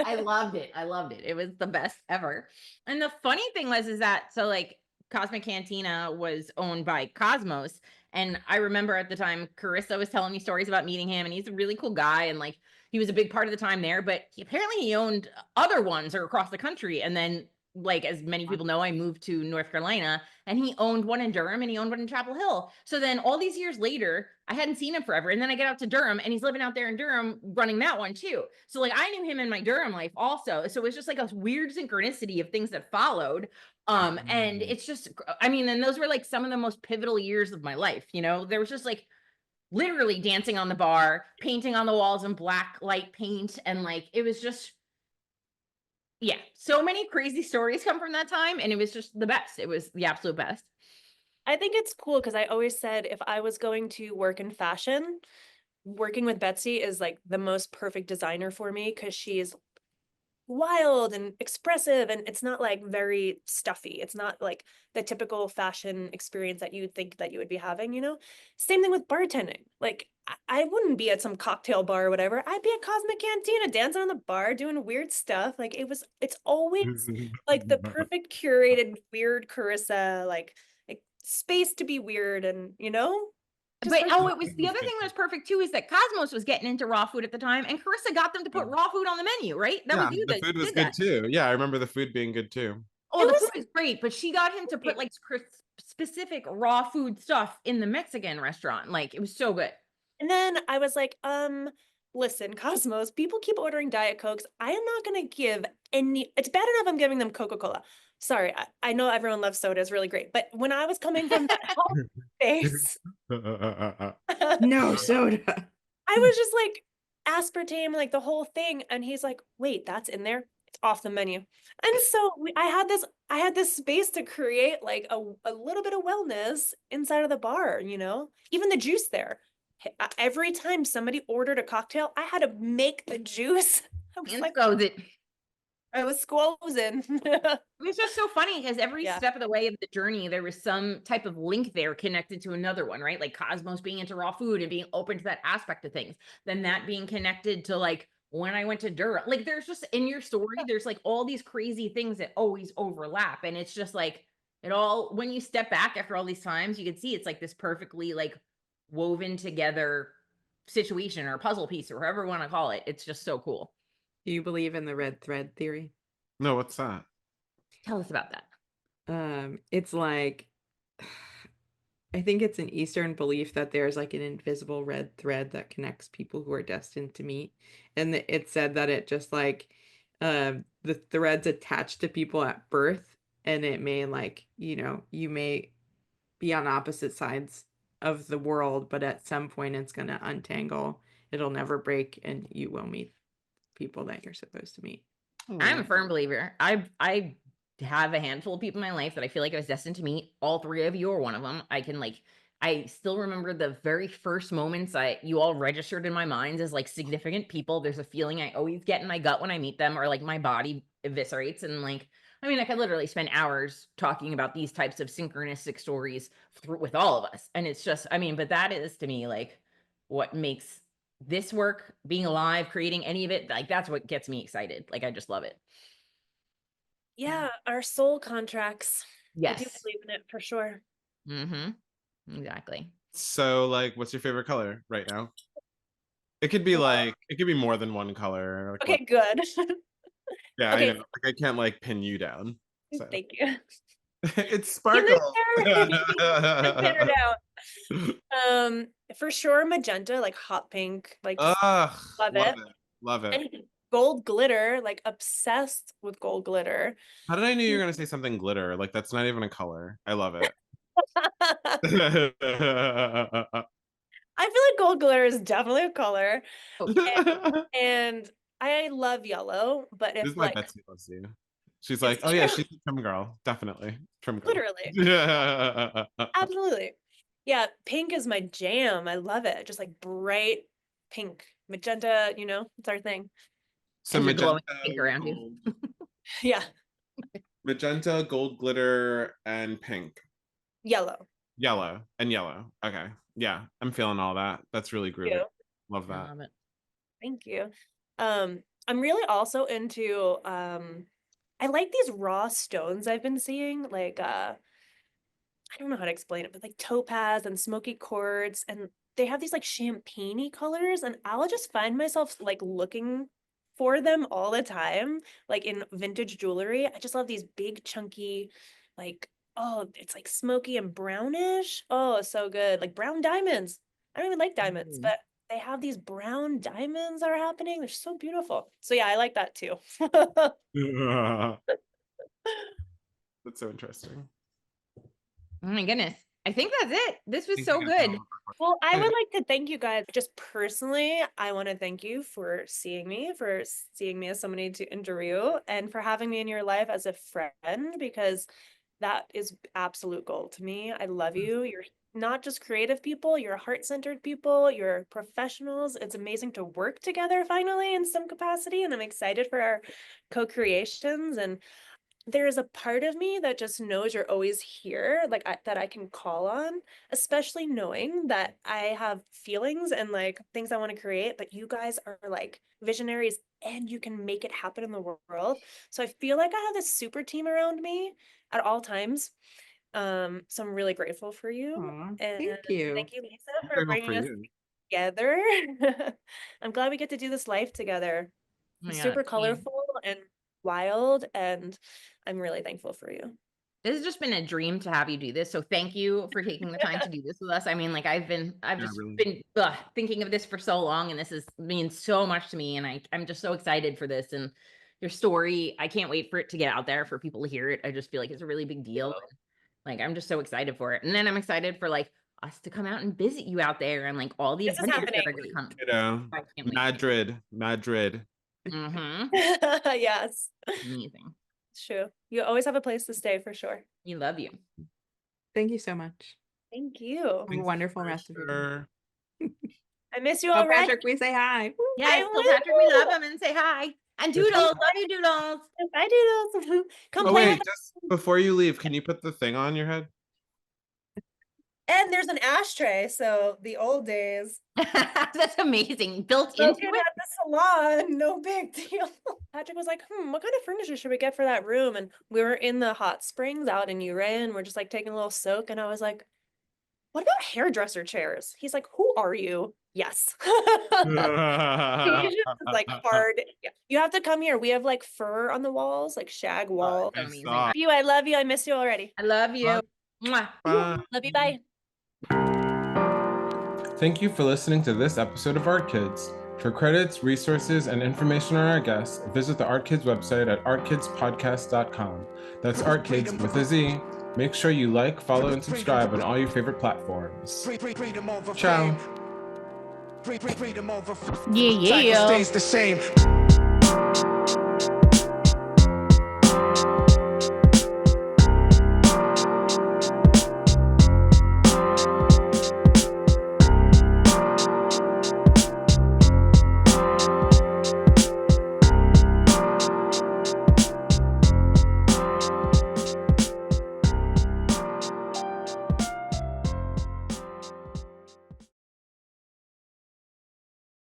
I loved it. I loved it. It was the best ever. And the funny thing is that so like Cosmic Cantina was owned by Cosmos. And I remember at the time, Carissa was telling me stories about meeting him, and he's a really cool guy. And like, he was a big part of the time there, but apparently he owned other ones or across the country. And then, like, as many people know, I moved to North Carolina, and he owned one in Durham and he owned one in Chapel Hill. So then all these years later, I hadn't seen him forever. And then I get out to Durham, and he's living out there in Durham running that one too. So like, I knew him in my Durham life also. So it was just like a weird synchronicity of things that followed. And it's just, I mean, and those were like some of the most pivotal years of my life. There was just like literally dancing on the bar, painting on the walls in black light paint. And like, it was just, Yeah, so many crazy stories come from that time, and it was just the best. It was the absolute best. I think it's cool because I always said if I was going to work in fashion, working with Betsey is like the most perfect designer for me because she's wild and expressive, and it's not like very stuffy. It's not like the typical fashion experience that you'd think that you would be having, you know? Same thing with bartending. Like I wouldn't be at some cocktail bar or whatever. I'd be at Cosmic Cantina dancing on the bar doing weird stuff. Like it's always like the perfect curated weird Carissa, like space to be weird and you know? Just But like it was the other thing that was perfect too is that Cosmos was getting into raw food at the time, and Carissa got them to put raw food on the menu, right? That was Yeah, you the that food was did good that. too. Yeah, I remember the food being good too. Oh, It the was food was great, but she got him to put like specific raw food stuff in the Mexican restaurant. Like it was so good. And then I was like, listen, Cosmos, people keep ordering Diet Cokes. I am not gonna give any, it's bad enough I'm giving them Coca-Cola. Sorry, I know everyone loves soda, it's really great. But when I was coming from that health space, No soda. I was just like aspartame, like the whole thing. And he's like, wait, that's in there? It's off the menu. And so I had this space to create like a little bit of wellness inside of the bar, you know, even the juice there. Every time somebody ordered a cocktail, I had to make the juice. I was And like, so that I was squozing. it was just so funny because every Yeah. step of the way of the journey, there was some type of link there connected to another one, right? Like Cosmos being into raw food and being open to that aspect of things. Then that being connected to like when I went to Dura. Like there's just in your story, there's like all these crazy things that always overlap. And it's just like it all, when you step back after all these times, you can see it's like this perfectly like woven together situation or puzzle piece or whatever you want to call it. It's just so cool. Do you believe in the red thread theory? No, what's that? Tell us about that. It's like I think it's an Eastern belief that there's like an invisible red thread that connects people who are destined to meet. And it said that it just like the threads attached to people at birth, and it may like, you know, you may be on opposite sides of the world, but at some point it's gonna untangle. It'll never break, and you will meet people that you're supposed to meet. I'm a firm believer. I have a handful of people in my life that I feel like I was destined to meet. All three of you are one of them. I still remember the very first moments you all registered in my mind as like significant people. There's a feeling I always get in my gut when I meet them, or like my body eviscerates. And like, I mean, I could literally spend hours talking about these types of synchronistic stories with all of us. And it's just, I mean, but that is to me like what makes this work, being alive, creating any of it, like that's what gets me excited. Like I just love it. Yeah, our soul contracts. I do Yes. believe in it for sure. Mm-hmm. Exactly. So, like, what's your favorite color right now? It could be like, it could be more than one color. Like, Okay, good. yeah, Okay. I know. Like, I can't like pin you down. So. Thank you. It's sparkle. Pin it out. For sure, magenta, like hot pink, like just Ugh, love love it. it. Love it. And gold glitter, like obsessed with gold glitter. How did I know you were gonna say something glitter? Like that's not even a color. I love it. I feel like gold glitter is definitely a color. Oh, And I love yellow, but This if is why like Betsy loves you. She's It's like, oh yeah, true. she's a trim girl. Definitely. Trim girl. literally, Yeah. absolutely. Yeah, pink is my jam. I love it. Just like bright pink. Magenta, you know, it's our thing. So As you're glowing magenta, pink around you. gold, Yeah, magenta, gold glitter, and pink. yellow. Yellow and yellow. Okay. Yeah, I'm feeling all that. That's really groovy. you. Love I that. love it. Thank you. I'm really also into I like these raw stones I've been seeing, like I don't know how to explain it, but like topaz and smoky quartz, and they have these like champagne-y colors, and I'll just find myself like looking for them all the time, like in vintage jewelry. I just love these big chunky, like, oh, it's like smoky and brownish. Oh, so good. Like brown diamonds. I don't even like diamonds, Mm. but they have these brown diamonds that are happening. They're so beautiful. So yeah, I like that too. That's so interesting. Oh my goodness. I think that's it. This was Thank so you guys good. Well, I would like to thank you guys. Just personally, I want to thank you for seeing me as somebody to interview, and for having me in your life as a friend, because that is absolute gold to me. I love you. You're not just creative people, you're heart-centered people, you're professionals. It's amazing to work together finally in some capacity, and I'm excited for our co-creations. And there's a part of me that just knows you're always here, like that I can call on, especially knowing that I have feelings and like things I want to create, but you guys are like visionaries and you can make it happen in the world. So I feel like I have this super team around me at all times. So I'm really grateful for you. Aw, And thank you. thank you, Lisa, for Grateful bringing us you. together. I'm glad we get to do this life together. Oh my It's God, super same. colorful and wild, and I'm really thankful for you. This has just been a dream to have you do this. So thank you for taking the time to do this with us. I mean, like I've just really. been thinking of this for so long, and this is means so much to me. And I'm just so excited for this and your story. I can't wait for it to get out there for people to hear it. I just feel like it's a really big deal. Like I'm just so excited for it. And then I'm excited for like us to come out and visit you out there and like all the This is adventures that happening. are gonna come. You know, I can't wait. Madrid. Mm-hmm. Yes, Amazing. it's true. You always have a place to stay for sure. We love you. Thank you so much. Thank you. Have a Thanks wonderful for rest of your day. sure. I miss you Tell already. Patrick we say hi. Woo. Yes, tell Patrick we love him and say hi. And Yes. Doodles, love you, Doodles. Bye, Doodles. Come Oh play wait, with just before you leave, can you put the thing on your head? And there's an ashtray, so the old days. That's amazing. Built Broken into it. at the salon, no big deal. Patrick was like, what kind of furniture should we get for that room? And we were in the hot springs out in Uray, and we're just like taking a little soak. And I was like, what about hairdresser chairs? He's like, who are you? Yes. Asian is like hard. Yeah. You have to come here. We have like fur on the walls, like shag wall. So I amazing. saw. You, I love you. I miss you already. I love you. Mwah. Bye. Love you. Bye. Thank you for listening to this episode of Art Kids. For credits, resources, and information on our guests, visit the Art Kids website at artkidspodcast.com. That's Art Kids with a Z. Make sure you like, follow, and subscribe on all your favorite platforms. Ciao. Yeah, yeah. Stays the same.